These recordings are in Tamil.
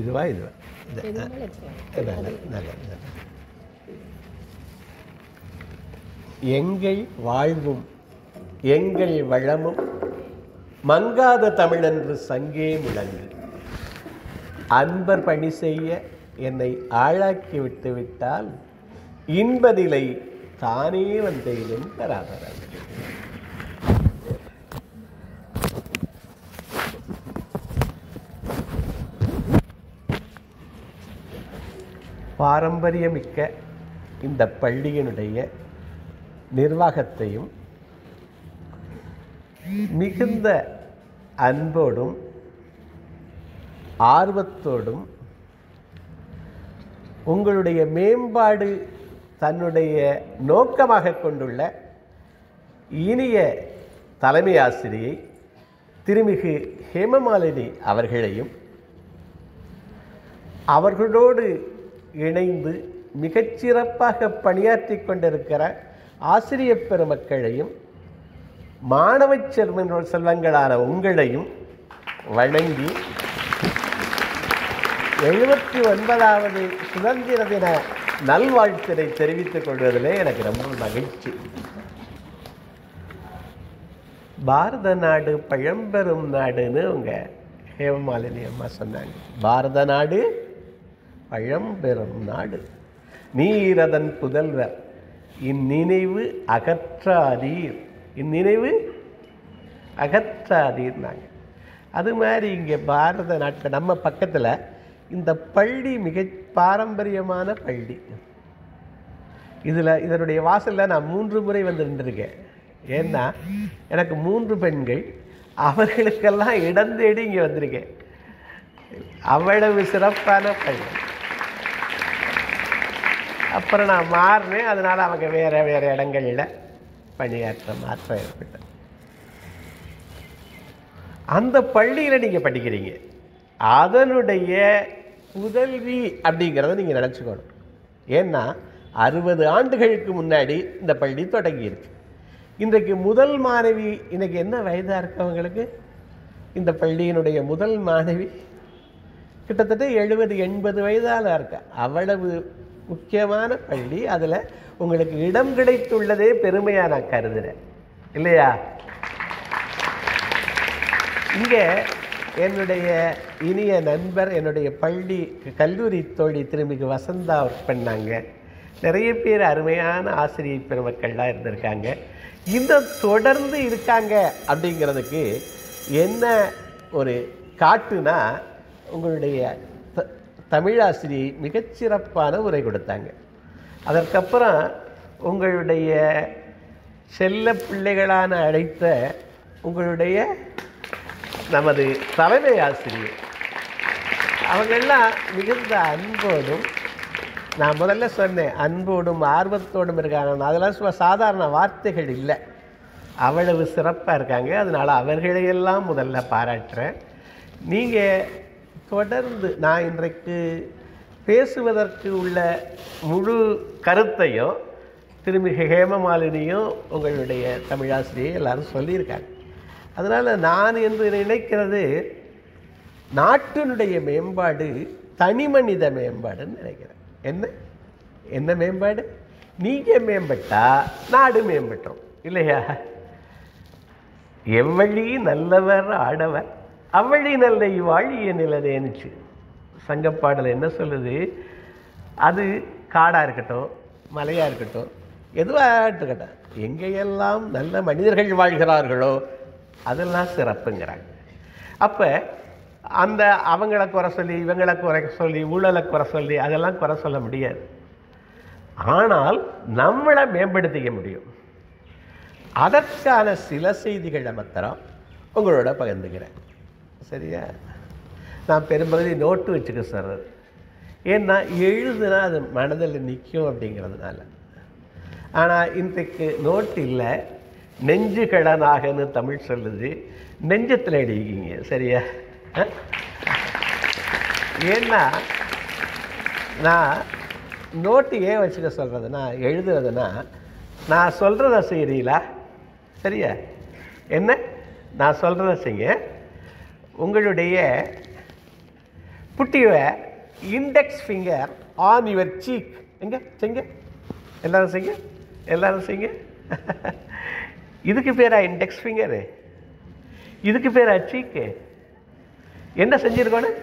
இதுவா நல்லது. எங்கள் வாழ்வும் எங்கள் வளமும் மங்காத தமிழென்று சங்கே முழங்கு. அன்பர் பணி செய்ய என்னை ஆளாக்கி விட்டுவிட்டால் இன்பநிலை தானே வந்தேனும் தராதரன். பாரம்பரியமிக்க இந்த பள்ளியினுடைய நிர்வாகத்தையும் மிகுந்த அன்போடும் ஆர்வத்தோடும் உங்களுடைய மேம்பாடு தன்னுடைய நோக்கமாக கொண்டுள்ள இனிய தலைமை ஆசிரியை திருமிகு ஹேமமாலினி அவர்களையும் அவர்களோடு இணைந்து மிகச்சிறப்பாக பணியாற்றி கொண்டிருக்கிற ஆசிரியப் பெருமக்களையும் மாணவ செல்வங்களான உங்களையும் வணங்கி 79வது சுதந்திர தின நல்வாழ்த்தினை தெரிவித்துக் கொள்வதிலே எனக்கு ரொம்ப மகிழ்ச்சி. பாரத நாடு பழம்பெரும் நாடுன்னு உங்க ஹேமமாலினி அம்மா சொன்னாங்க. பாரத நாடு பழம்பெரும் நாடு, நீரதன் புதல்வர், இந்நினைவு அகற்றாதீர், இந்நினைவு அகற்றாதீர்னாங்க. அது மாதிரி இங்கே பாரத நாட்டில் நம்ம பக்கத்தில் இந்த பள்ளி மிக பாரம்பரியமான பள்ளி. இதனுடைய வாசலில் நான் 3 முறை வந்து நின்றுருக்கேன். ஏன்னா எனக்கு 3 பெண்கள், அவர்களுக்கெல்லாம் இடம் தேடி இங்கே வந்திருக்கேன். அவ்வளவு சிறப்பான பள்ளி. அப்புறம் நான் மாறினேன், அதனால் அவங்க வேறு இடங்களில் மாற்றம் ஏற்பட்டது. அந்த பள்ளியில் நீங்கள் படிக்கிறீங்க, அதனுடைய புதல்வி அப்படிங்கிறத நீங்கள் நினச்சிக்கணும். ஏன்னா 60 ஆண்டுகளுக்கு முன்னாடி இந்த பள்ளி தொடங்கியிருக்கு. இன்றைக்கு முதல் மாணவி, இன்றைக்கி என்ன வயதாக இருக்கவங்களுக்கு, இந்த பள்ளியினுடைய முதல் மாணவி கிட்டத்தட்ட 70-80 வயதால் இருக்கா. அவ்வளவு முக்கியமான பள்ளி. அதில் உங்களுக்கு இடம் கிடைத்துள்ளதே பெருமையாக நான் கருதுகிறேன், இல்லையா? இங்கே என்னுடைய இனிய நண்பர், என்னுடைய பள்ளி கல்லூரி தோழி திருமிகு வசந்தா ஒர்க் பண்ணாங்க. நிறைய பேர் அருமையான ஆசிரியை பெருமக்கள்லாம் இருந்திருக்காங்க. இந்த தொடர்ந்து இருக்காங்க அப்படிங்கிறதுக்கு என்ன ஒரு காட்டுனா, உங்களுடைய தமிழாசிரியை மிகச்சிறப்பான உரை கொடுத்தாங்க. அதற்கப்புறம் உங்களுடைய செல்ல பிள்ளைகளான அழைத்த உங்களுடைய நமது தலைமை ஆசிரியர், அவங்கெல்லாம் மிகுந்த அன்போடும், நான் முதல்ல சொன்னேன் அன்போடும் ஆர்வத்தோடும் இருக்காங்க. அதெல்லாம் சாதாரண வார்த்தைகள் இல்லை, அவ்வளவு சிறப்பாக இருக்காங்க. அதனால் அவர்களையெல்லாம் முதல்ல பாராட்டுறேன். நீங்கள் தொடர்ந்து நான் இன்றைக்கு பேசுவதற்கு உள்ள முழு கருத்தையும் திருமிகு ஹேமமாலினியும் உங்களுடைய தமிழாசிரியை எல்லாரும் சொல்லியிருக்காங்க. அதனால் நான் என்று நினைக்கிறது, நாட்டினுடைய மேம்பாடு தனி மனித மேம்பாடுன்னு நினைக்கிறேன். என்ன மேம்பாடு? நீங்கள் மேம்பட்டால் நாடு மேம்பட்டோம், இல்லையா? எவ்வழி நல்லவர் ஆடவர் அவ்வழி நல்ல வாழிய நிலதேனுச்சு சங்கப்பாடல் என்ன சொல்லுது? அது காடாக இருக்கட்டும், மலையாக இருக்கட்டும், எதுவாக இருக்கட்டும், எங்கேயெல்லாம் நல்ல மனிதர்கள் வாழ்கிறார்களோ அதெல்லாம் சிறப்புங்கிறாங்க. அப்போ அந்த அவங்கள குறை சொல்லி, இவங்களை குறை சொல்லி, ஊழலை குறை சொல்லி அதெல்லாம் குறை சொல்ல முடியாது. ஆனால் நம்மளை மேம்படுத்திக்க முடியும். அதற்கான சில செய்திகளை மாத்திரம் உங்களோட பகிர்ந்துக்கிறேன், சரியா? நான் பெரும்பகுதி நோட்டு வச்சுக்க சொல்கிறது. ஏன்னா எழுதுனா அது மனதில் நிற்கும் அப்படிங்கிறதுனால. ஆனால் இன்றைக்கு நோட்டு இல்லை, நெஞ்சு கடனாகன்னு தமிழ் சொல்லுது, நெஞ்சத்தில் எழுதிக்கிங்க, சரியா? ஏன்னா நான் நோட்டு ஏன் வச்சுக்க சொல்கிறதுனா, எழுதுறதுனா, நான் சொல்கிறத செய்கிறீங்களா, சரியா? என்ன நான் சொல்கிறத செய்ய, உங்களுடைய put your index finger on your cheek. எங்க செய்ங்க, எல்லாரும் செய்ங்க, எல்லாரும் செய்ங்க. இதுக்கு பேரா இண்டெக்ஸ் ஃபிங்கரு? இதுக்கு பேரா சீக்கு? என்ன செஞ்சிருக்கணும்?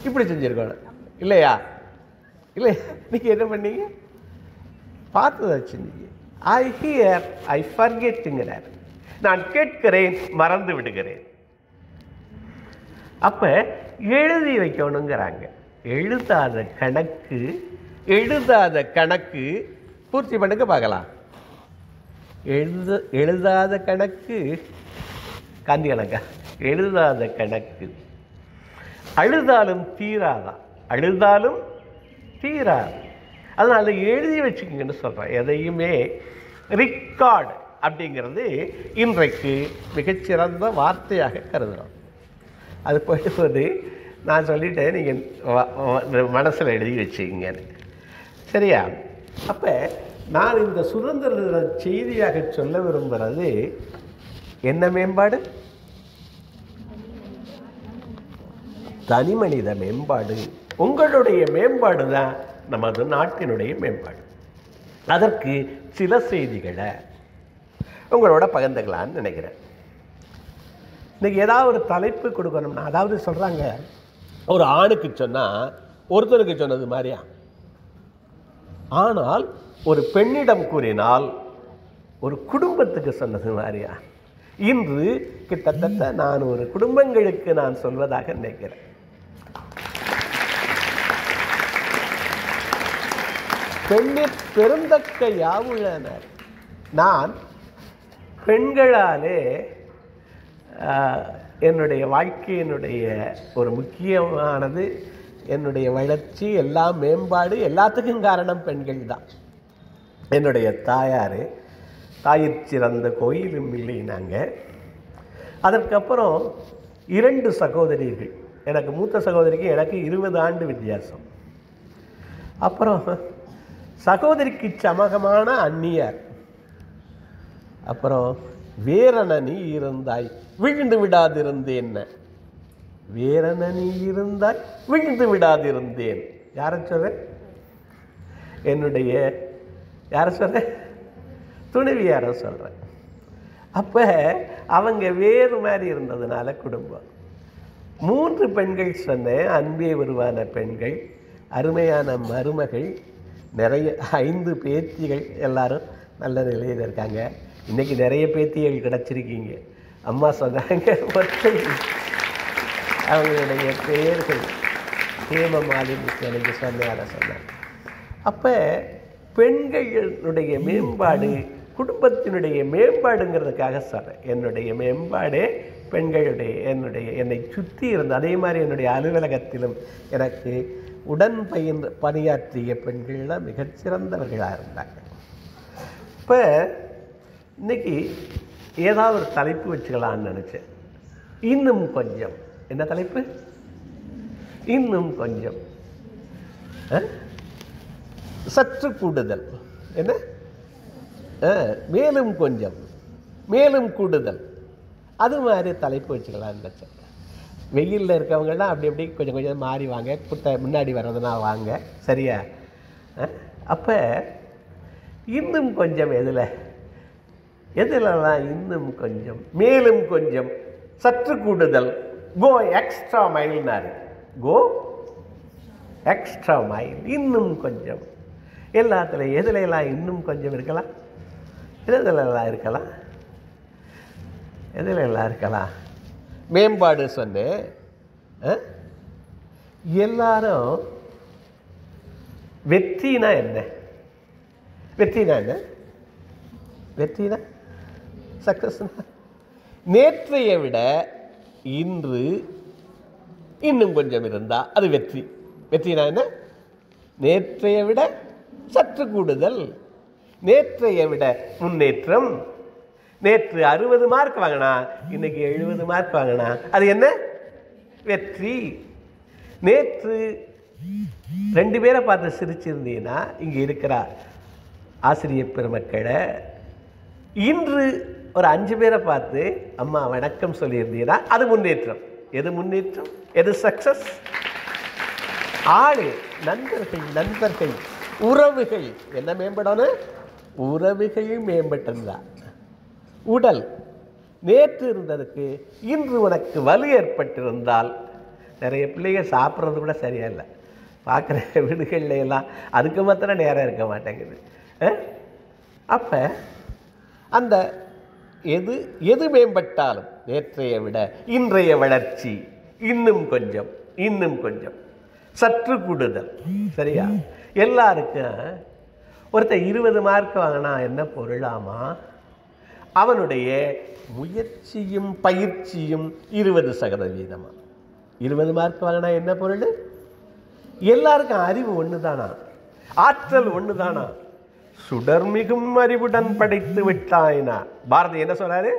இப்படி செஞ்சிருக்கணும் இல்லையா? இல்லையா? நீங்கள் என்ன பண்ணீங்க? பார்த்து வச்சுருந்தீங்க. ஐ ஹியர் ஐ ஃபர்கெட்டுங்கிறார். நான் கேட்கிறேன், மறந்து விடுகிறேன். அப்போ எழுதி வைக்கணுங்கிறாங்க. எழுதாத கணக்கு பூர்த்தி பண்ணுங்க பார்க்கலாம். எழுதாத கணக்கு காந்தி கணக்கா? எழுதாத கணக்கு அழுதாலும் தீராதான், அழுதாலும் தீராது. அதனால் எழுதி வச்சுக்கோங்கன்னு சொல்கிறேன். எதையுமே ரிக்கார்டு அப்படிங்கிறது இன்றைக்கு மிகச்சிறந்த வார்த்தையாக கருதுகிறோம். அது போயிட்டு நான் சொல்லிட்டேன், நீங்கள் மனசில் எழுதி வச்சுக்கங்கன்னு. சரியா? அப்போ நான் இந்த சுதந்திர தின செய்தியாக சொல்ல விரும்புகிறது என்ன மேம்பாடு? தனி மனித மேம்பாடு. உங்களுடைய மேம்பாடு தான் நமது நாட்டினுடைய மேம்பாடு. அதற்கு சில செய்திகளை உங்களோட பகிர்ந்துக்கலான்னு நினைக்கிறேன். இன்றைக்கி ஏதாவது ஒரு தலைப்பு கொடுக்கணும்னா, அதாவது சொல்கிறாங்க ஒரு ஆணுக்கு சொன்னால் ஒருத்தருக்கு சொன்னது மாதிரியா, ஆனால் ஒரு பெண்ணிடம் கூறினால் ஒரு குடும்பத்துக்கு சொன்னது மாதிரியா. இன்று கிட்டத்தட்ட நான் ஒரு குடும்பங்களுக்கு நான் சொல்வதாக நினைக்கிறேன். பெண்ணிற் பெருந்தக்க யாவுள்ளனர். நான் பெண்களாலே என்னுடைய வாழ்க்கையினுடைய ஒரு முக்கியமானது, என்னுடைய வளர்ச்சி, எல்லா மேம்பாடு, எல்லாத்துக்கும் காரணம் பெண்கள் தான். என்னுடைய தாயார் தாயிற் சிறந்த கோயிலும் இல்லைனாங்க. அதற்கப்புறம் 2 சகோதரிகள். எனக்கு மூத்த சகோதரிக்கு எனக்கு 20 ஆண்டு வித்தியாசம். அப்புறம் சகோதரிக்கு சமகமான அந்நியார். அப்புறம் வேறென நீ இருந்தாய் விழுந்து விடாதிருந்தேன். வேறென நீ இருந்தாய் விழுந்து விடாதிருந்தேன். யாரை சொல்ற? என்னுடைய யாரை சொல்ற? துணைவியார சொல்கிறேன். அப்போ அவங்க வேறு மாதிரி இருந்ததுனால குடும்பம். 3 பெண்கள் சொன்னேன், அன்பே உருவான பெண்கள், அருமையான மருமகள், நிறைய 5 பேத்திகள், எல்லாரும் நல்ல நிலையில் இருக்காங்க. இன்றைக்கி நிறைய பேத்திகள் கிடச்சிருக்கீங்க. அம்மா சொன்னாங்க, ஒற்றை அவங்களுடைய பெயர்கள் ஹேமமாலினி எனக்கு சொன்ன சொன்னாங்க. அப்போ பெண்களுடைய மேம்பாடு குடும்பத்தினுடைய மேம்பாடுங்கிறதுக்காக சொல்கிறேன். என்னுடைய மேம்பாடு பெண்களுடைய என்னை சுற்றி இருந்த, அதே மாதிரி என்னுடைய அலுவலகத்திலும் எனக்கு உடன் பணியாற்றிய பெண்கள்லாம் மிகச்சிறந்தவர்களாக இருந்தாங்க. இப்போ இன்றைக்கி ஏதாவது ஒரு தலைப்பு வச்சுக்கலான்னு நினச்சேன். இன்னும் கொஞ்சம். என்ன தலைப்பு? இன்னும் கொஞ்சம், சற்று கூடுதல். என்ன? மேலும் கொஞ்சம், மேலும் கூடுதல். அது மாதிரி தலைப்பு வச்சுக்கலான்னு நினச்சேன். வெயிலில் இருக்கவங்கலாம் அப்படி அப்படி கொஞ்சம் கொஞ்சம் மாறி வாங்க, முன்னாடி வர்றதுனா வாங்க. சரியா? அப்போ இன்னும் கொஞ்சம் எதுலலாம் இன்னும் கொஞ்சம், மேலும் கொஞ்சம், சற்று கூடுதல், கோ எக்ஸ்ட்ரா மைல்னாரு. கோ எக்ஸ்ட்ரா மைல், இன்னும் கொஞ்சம். எல்லாத்துல எதுலாம் இன்னும் கொஞ்சம் இருக்கலாம்? எதுலலாம் இருக்கலாம்? எதுலாம் இருக்கலாம்? மேம்பாடு சொன்னேன். எல்லாரும் வெற்றினா என்ன? வெற்றினா என்ன? வெற்றினா சக்சஸ்னா நேற்றைய விட இன்று இன்னும் கொஞ்சம் இருந்தால் அது வெற்றி. வெற்றினா என்ன? நேற்றைய விட சற்று கூடுதல், நேற்றைய விட முன்னேற்றம். நேற்று 60 மார்க் வாங்கினா இன்னைக்கு 70 மார்க் வாங்கினா அது என்ன? வெற்றி. நேற்று 2 பேரை பார்த்து சிரிச்சிருந்தீங்கன்னா இங்கே இருக்கிற ஆசிரியர் பெருமக்களை, இன்று ஒரு 5 பேரை பார்த்து அம்மா வணக்கம் சொல்லியிருந்தீங்கன்னா அது முன்னேற்றம். எது முன்னேற்றம்? எது சக்சஸ்? ஆளு, நண்பர்கள், நண்பர்கள், உறவுகள் என்ன மேம்படணும்? உறவுகள் மேம்பட்டிருந்தா. உடல் நேற்று இருந்ததுக்கு இன்று உனக்கு வலு ஏற்பட்டிருந்தால், நிறைய பிள்ளைகள் சாப்பிட்றது கூட சரியா இல்லை. பார்க்குற வீடுகள்ல எல்லாம் அதுக்கு மாத்திரம் நேரம் இருக்க மாட்டேங்குது. அப்போ அந்த எது எது மேம்பட்டாலும் நேற்றைய விட இன்றைய வளர்ச்சி இன்னும் கொஞ்சம், இன்னும் கொஞ்சம், சற்று கூடுதல். சரியா? எல்லாருக்கும் ஒருத்தர் 20 மார்க் வாங்கினா என்ன பொருளாமா? அவனுடைய முயற்சியும் பயிற்சியும் 20%. 20 மார்க் வாங்கினா என்ன பொருள்? எல்லாருக்கும் அறிவு ஒன்று தானா? ஆற்றல் ஒன்று தானா? சுடர்மிகும் அறிவுடன் படைத்து விட்டாயினா. பாரதி என்ன சொல்றாரு?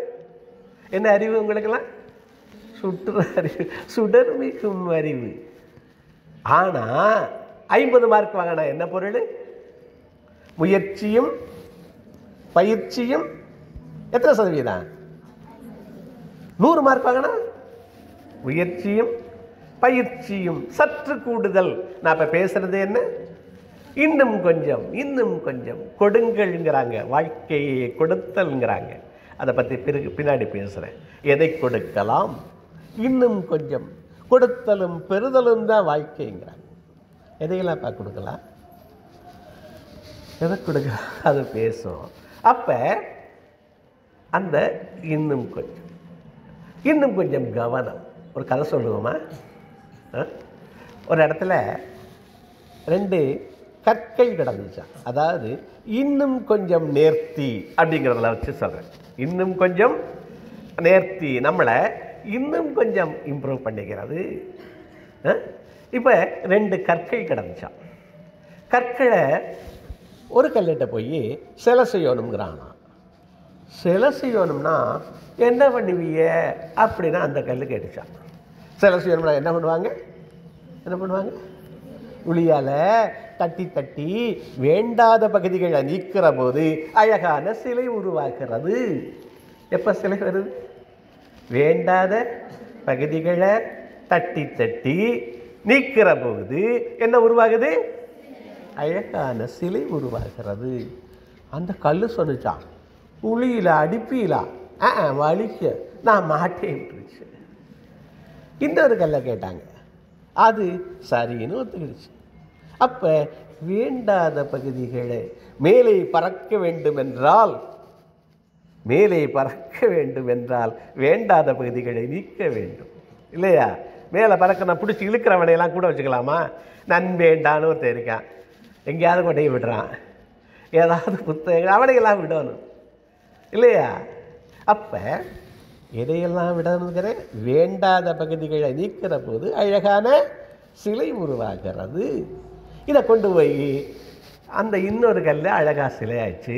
என்ன அறிவு உங்களுக்கெல்லாம்? சுற்று அறிவு, சுடர்மிகும் அறிவு. ஆனா 50 மார்க் வாங்கினா என்ன பொருள்? முயற்சியும் பயிற்சியும் எத்தனை சதவீதம்? 100 மார்க் வாங்கினா முயற்சியும் பயிற்சியும் சற்று கூடுதல். நான் இப்ப பேசுறது என்ன? இன்னும் கொஞ்சம், இன்னும் கொஞ்சம் கொடுங்கள்ங்கிறாங்க. வாழ்க்கையை கொடுத்தல்ங்கிறாங்க. அதை பற்றி பின்னாடி பேசுகிறேன். எதை கொடுக்கலாம்? இன்னும் கொஞ்சம் கொடுத்தலும் பெறுதலும் தான் வாழ்க்கைங்கிறாங்க. எதையெல்லாம் கொடுக்கலாம்? எதை கொடுக்கலாம்? அது பேசும். அப்போ அந்த இன்னும் கொஞ்சம், இன்னும் கொஞ்சம் கவனம். ஒரு கதை சொல்லுவோமா? ஒரு இடத்துல 2 கற்கள் கிடந்துச்சான். அதாவது இன்னும் கொஞ்சம் நேர்த்தி அப்படிங்கிறதுல வச்சு சொல்கிறேன். இன்னும் கொஞ்சம் நேர்த்தி நம்மளை இன்னும் கொஞ்சம் இம்ப்ரூவ் பண்ணிக்கிறது. இப்போ 2 கற்கள் கிடந்துச்சான். கற்களை ஒரு கல்லிட்ட போய் சிலை செய்யணுங்கிறானா. சிலை செய்யணும்னா என்ன பண்ணுவீங்க அப்படின்னா அந்த கல் கேட்டுச்சான். சிலை செய்யணும்னா என்ன பண்ணுவாங்க? என்ன பண்ணுவாங்க? உளியால் தட்டி தட்டி வேண்டாத பகுதிகளை நீக்கிற போது அழகான சிலை உருவாகிறது. எப்போ சிலை வருது? வேண்டாத பகுதிகளை தட்டி தட்டி நீக்கிற போது என்ன உருவாகுது? அழகான சிலை உருவாகிறது. அந்த கல் சொன்னிச்சான், உளியில அடிப்பீலா? வலிக்க நான் மாட்டேன். இன்னொரு கல்லை கேட்டாங்க. அது சரின்னு ஒத்துக்கிடுச்சு. அப்ப வேண்டாத பகுதிகளை மேலே பறக்க வேண்டும் என்றால், மேலே பறக்க வேண்டும் என்றால் வேண்டாத பகுதிகளை நீக்க வேண்டும் இல்லையா? மேலே பறக்க நான் பிடிச்சி இழுக்கிறவனையெல்லாம் கூட வச்சுக்கலாமா? நண்பேண்டான்னு ஒருத்தர் இருக்கான், எங்கேயாவது கொண்டையை விடுறான், ஏதாவது புத்தகங்கள் அவனையெல்லாம் விடணும் இல்லையா? அப்போ எதையெல்லாம் விடணுங்கிற? வேண்டாத பகுதிகளை நீக்கிற போது அழகான சிலை உருவாகிறது. இதை கொண்டு போய் அந்த இன்னொரு கல் அழகா சிலையாச்சு.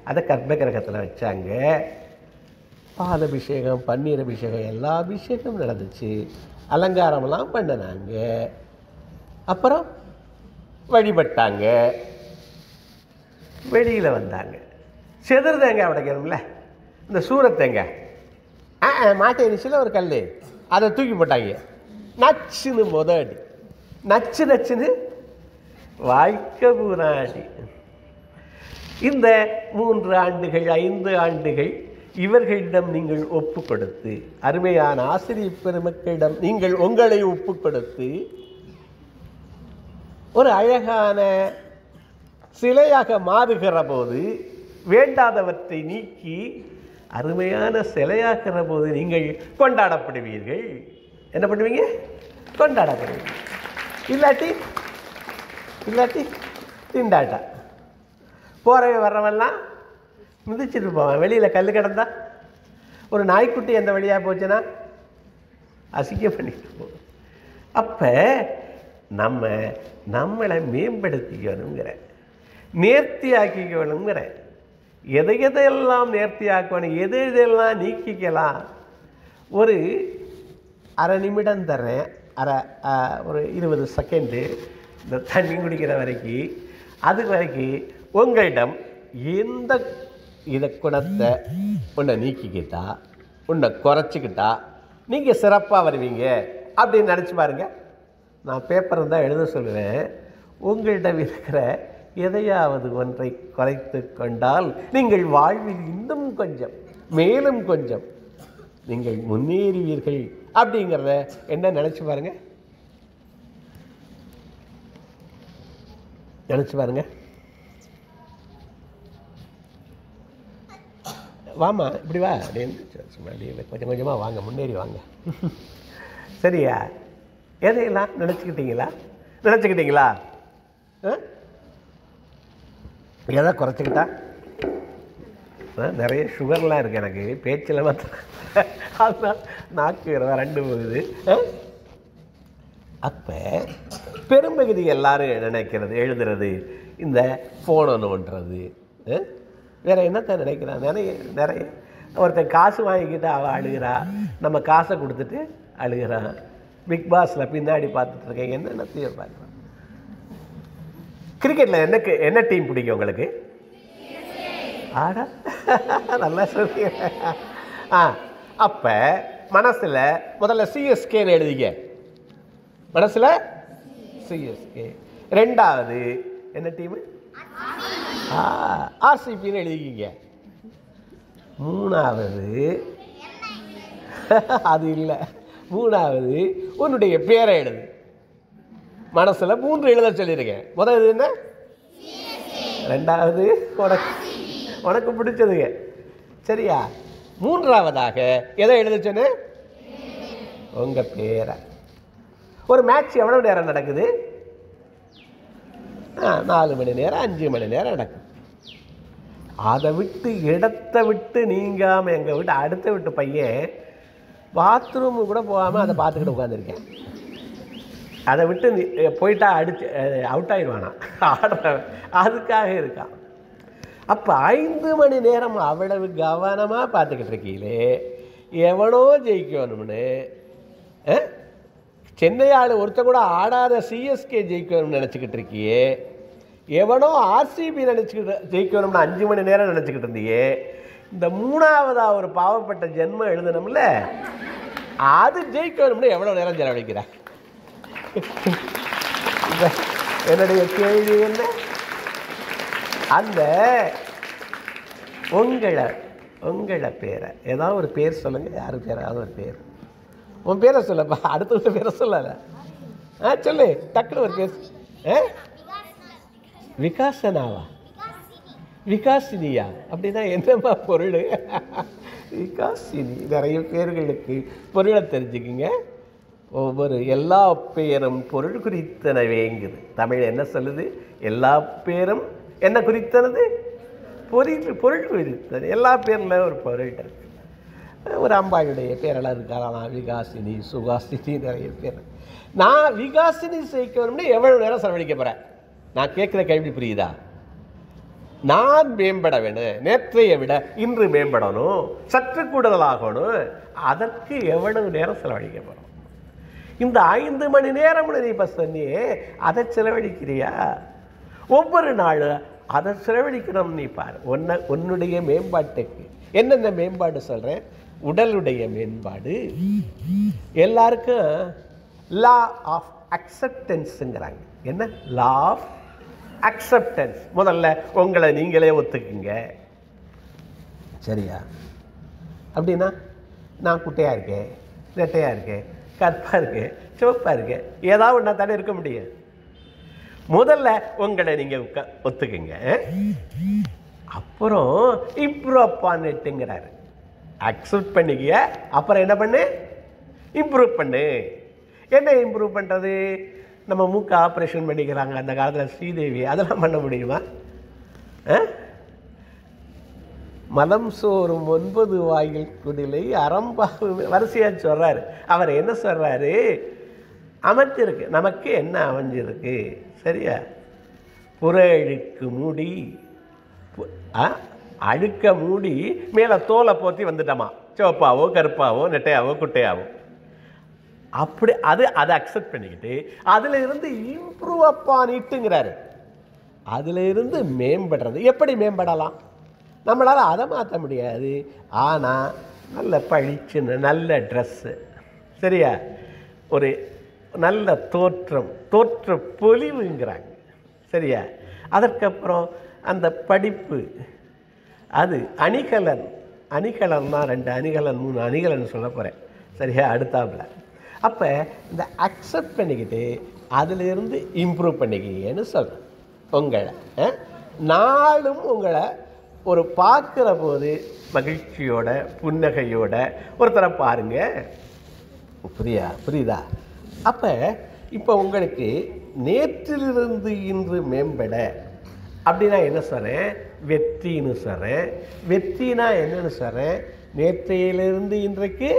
அதை கர்ப்ப கிரகத்தில் வச்சாங்க. பால் அபிஷேகம், பன்னீர் அபிஷேகம், எல்லா அபிஷேகம் நடந்துச்சு. அலங்காரமெல்லாம் பண்ணினாங்க. அப்புறம் வழிபட்டாங்க. வெளியில் வந்தாங்க. செதறு தேங்காய் உடைக்கணும்ல, இந்த சூரத்தேங்காய் மாட்டை நிச்சில் ஒரு கல், அதை தூக்கி போட்டாங்க. நச்சுன்னு முதடி, நச்சு நச்சுன்னு வாழ்க்கை பூராடி. இந்த 3 ஆண்டுகள் 5 ஆண்டுகள் இவர்களிடம் நீங்கள் ஒப்பு கொடுத்து, அருமையான ஆசிரியர் பெருமக்களிடம் நீங்கள் உங்களை ஒப்பு கொடுத்து ஒரு அழகான சிலையாக மாறுகிற போது, வேண்டாதவற்றை நீக்கி அருமையான சிலையாக்கிற போது நீங்கள் கொண்டாடப்படுவீர்கள். என்ன பண்ணுவீங்க? கொண்டாடப்படுவீங்க. இல்லாட்டி இல்லாட்டி திண்டாட்டா. போகிறவன் வர்றவெல்லாம் மிதிச்சுட்டு போவான். வெளியில் கல் கிடந்தா ஒரு நாய்க்குட்டி எந்த வழியாக போச்சுன்னா அசிங்கம் பண்ணிட்டு போவோம். அப்போ நம்மளை மேம்படுத்திக்கணுங்கிற, நேர்த்தி ஆக்கிக்கணுங்கிற, எதையெல்லாம் நேர்த்தி ஆக்கணும், எதெல்லாம் நீக்கிக்கலாம். ஒரு அரை நிமிடம் தர்றேன், ஒரு 20 செகண்டு இந்த தண்ணி குடிக்கிற வரைக்கும், அது வரைக்கும் உங்களிடம் எந்த இதை குணத்தை உன்னை நீக்கிக்கிட்டா, உன்னை குறைச்சிக்கிட்டா நீங்கள் சிறப்பாக வருவீங்க அப்படின்னு நினச்சி பாருங்க. நான் பேப்பர் தான் எழுத சொல்லுவேன். உங்களிடம் இருக்கிற எதையாவது ஒன்றை குறைத்து கொண்டால் நீங்கள் வாழ்வில் இன்னும் கொஞ்சம் மேலும் கொஞ்சம் நீங்கள் முன்னேறுவீர்கள் அப்படிங்கிறத என்ன நினச்சி பாருங்க, நினச்சி பாருங்க. வாமா இப்படி வா, கொஞ்சம் கொஞ்சமாக வாங்க, முன்னேறி வாங்க. சரியா? எதையெல்லாம் நினச்சிக்கிட்டீங்களா? எதை குறைச்சிக்கிட்டா? நிறைய சுகர்லாம் இருக்குது எனக்கு, பேச்சில் அதனால் நாக்கு ரெண்டு போகுது. அப்போ பெரும்பகுதி எல்லாரும் நினைக்கிறது, எழுதுறது, இந்த ஃபோனை நோண்டுறது, வேறு என்னத்தை நினைக்கிறான்? நிறைய ஒருத்தன் காசு வாங்கிக்கிட்டு அவள் அழுகிறா, நம்ம காசை கொடுத்துட்டு அழுகிறான். பிக் பாஸில் பின்னாடி பார்த்துட்ருக்கேன், என்னென்ன பார்க்குறேன். கிரிக்கெட்டில் என்ன டீம் பிடிக்கும் உங்களுக்கு? ஆடா நல்லா சொல்லுங்க. அப்போ மனசில் முதல்ல சிஎஸ்கேன்னு எழுதிங்க, மனசில் சிஎஸ்கே. ரெண்டாவது என்ன டீமு? ஆர்சிபின்னு எழுதிக்கிங்க. மூணாவது அது இல்லை, மூணாவது உன்னுடைய பேரை எழுது. மனசில் 3 எழுத சொல்லியிருக்கேன். முதல் என்ன? ரெண்டாவது உனக்கு பிடிச்சதுங்க. சரியா? மூன்றாவதாக எதை எழுத சொன்னேன்? உங்கள் பேரை. ஒரு மேட்ச் எவ்வளோ நேரம் நடக்குது? 4 மணி நேரம் 5 மணி நேரம் நடக்கும். அதை விட்டு இடத்தை விட்டு நீங்காமல் எங்கள் வீட்டு அடுத்த வீட்டு பையன் பாத்ரூமு கூட போகாமல் அதை பார்த்துக்கிட்டு உட்காந்துருக்கேன். அதை விட்டு போயிட்டா அடிச்சு அவுட் ஆயிடுவானா ஆடுற, அதுக்காக இருக்கான். அப்போ 5 மணி நேரம் அவ்வளவு கவனமாக பார்த்துக்கிட்டு இருக்கீங்களே, எவனோ ஜெயிக்கணும்னு, சென்னை ஆள் ஒருத்த கூட ஆடாத சிஎஸ்கே ஜெயிக்கணும்னு நினச்சிக்கிட்டு இருக்கியே, எவனோ ஆர்சிபி ஜெயிக்கணும்னு 5 மணி நேரம் நினச்சிக்கிட்டு இருந்தியே, இந்த மூணாவதாக ஒரு பாவப்பட்ட ஜென்மம் எழுதணும்ல, அது ஜெயிக்கணும்னு எவ்வளோ நேரம் செலவழிக்கிற? என்னுடைய கேள்வி என்ன? அந்த உங்களை பேரை ஏதாவது ஒரு பேர் சொல்லுங்கள். யாரு பேராவது ஒரு பேர், உன் பேரை சொல்லப்பா, அடுத்த பேரை சொல்லலை. சொல்லு டக்குனு ஒரு பேர். விகாசனாவா? விகாசினியா? அப்படின்னா என்னம்மா பொருள்? விகாசினி. நிறைய பேர்களுக்கு பொருளை தெரிஞ்சுக்குங்க. ஒவ்வொரு எல்லா பேரும் பொருள் குறித்தனவேங்குது. தமிழ் என்ன சொல்லுது? எல்லா பேரும் என்ன குறித்தனது? பொருள் குறித்தது. எல்லா பேரில் ஒரு பொருள் இருக்கு. ஒரு அம்பாளுடைய பேரெல்லாம் இருக்காராம், விகாசினி, சுகாசினி, நிறைய பேர். நான் விகாசினி சேர்க்கணும்னு எவ்வளோ நேரம் செலவழிக்க போகிறேன்? நான் கேட்குற கேள்வி புரியுதா? நான் மேம்பட வேணும், நேற்றையை விட இன்று மேம்படணும், சற்று கூடுதலாகணும், அதற்கு எவ்வளவு நேரம் செலவழிக்க போகிறோம்? இந்த 5 மணி நேரம் நீ இப்போ சொன்னியே, அதை செலவழிக்கிறியா? ஒவ்வொரு நாளும் அதை செலவழிக்கணும். நீ பாரு, உன்னுடைய மேம்பாட்டுக்கு என்னென்ன மேம்பாடு சொல்கிறேன். உடலுடைய மேம்பாடு. எல்லாருக்கும் லா ஆஃப் அக்செப்டன்ஸுங்கிறாங்க. என்ன லா ஆஃப் அக்செப்டன்ஸ்? முதல்ல உங்களை நீங்களே ஒத்துக்குங்க. சரியா? அப்படின்னா நான் குட்டையாக இருக்கேன், நெட்டையாக இருக்கேன், கற்பாக இருக்கேன், சிவப்பாக இருக்கேன், ஏதாவது ஒன்றா தானே இருக்க முடியும். முதல்ல உங்களை நீங்கள் ஒத்துக்குங்க. அப்புறம் இம்ப்ரூவ் அப்பான்னுட்டுங்கிறாரு. அக்செப்ட் பண்ணிக்க, அப்புறம் என்ன பண்ணு? இம்ப்ரூவ் பண்ணு. என்ன இம்ப்ரூவ் பண்ணுறது? நம்ம மூக்கு ஆப்ரேஷன் பண்ணிக்கிறாங்க அந்த காலத்தில், ஸ்ரீதேவி, அதெல்லாம் பண்ண முடியுமா? மலம் சோறும் 9 வாயில் குடிலை அறம்பாவு வரிசையாக சொல்கிறாரு. அவர் என்ன சொல்கிறாரு? அமைஞ்சிருக்கு, நமக்கு என்ன அமைஞ்சிருக்கு? சரியா? புற அழுக்கு மூடி, அழுக்க மூடி மேலே தோலை போற்றி வந்துட்டோமா, சிவப்பாவோ கருப்பாவோ நெட்டையாவோ குட்டையாவோ. அப்படி அதை அக்செப்ட் பண்ணிக்கிட்டு அதில் இருந்து இம்ப்ரூவ் அப்பானிட்டுங்கிறாரு. அதில் இருந்து மேம்படுறது. எப்படி மேம்படலாம்? நம்மளால் அதை மாற்ற முடியாது. ஆனால் நல்ல பழிச்சுன்னு நல்ல ட்ரெஸ்ஸு, சரியா, நல்ல தோற்றம், தோற்ற பொலிவுங்கிறாங்க. சரியா? அதற்கப்புறம் அந்த படிப்பு, அது அணிகலன். அணிகலன்னா 2 அணிகலன் 3 அணிகலன் சொல்ல போகிறேன். சரியா? அடுத்தாப்புல. அப்போ இந்த அக்செப்ட் பண்ணிக்கிட்டு அதிலிருந்து இம்ப்ரூவ் பண்ணிக்கிங்கன்னு சொல்கிறேன். உங்களை நாளும் உங்களை ஒரு பார்க்குற போது மகிழ்ச்சியோட புன்னகையோட ஒருத்தரை பாருங்க. புரியுதா? அப்போ இப்போ உங்களுக்கு நேற்றிலிருந்து இன்று மேம்பட அப்படின்னா என்ன சொல்கிறேன்? வெற்றின்னு சொல்கிறேன். வெற்றினா என்னன்னு சொல்கிறேன்? நேற்றையிலிருந்து இன்றைக்கு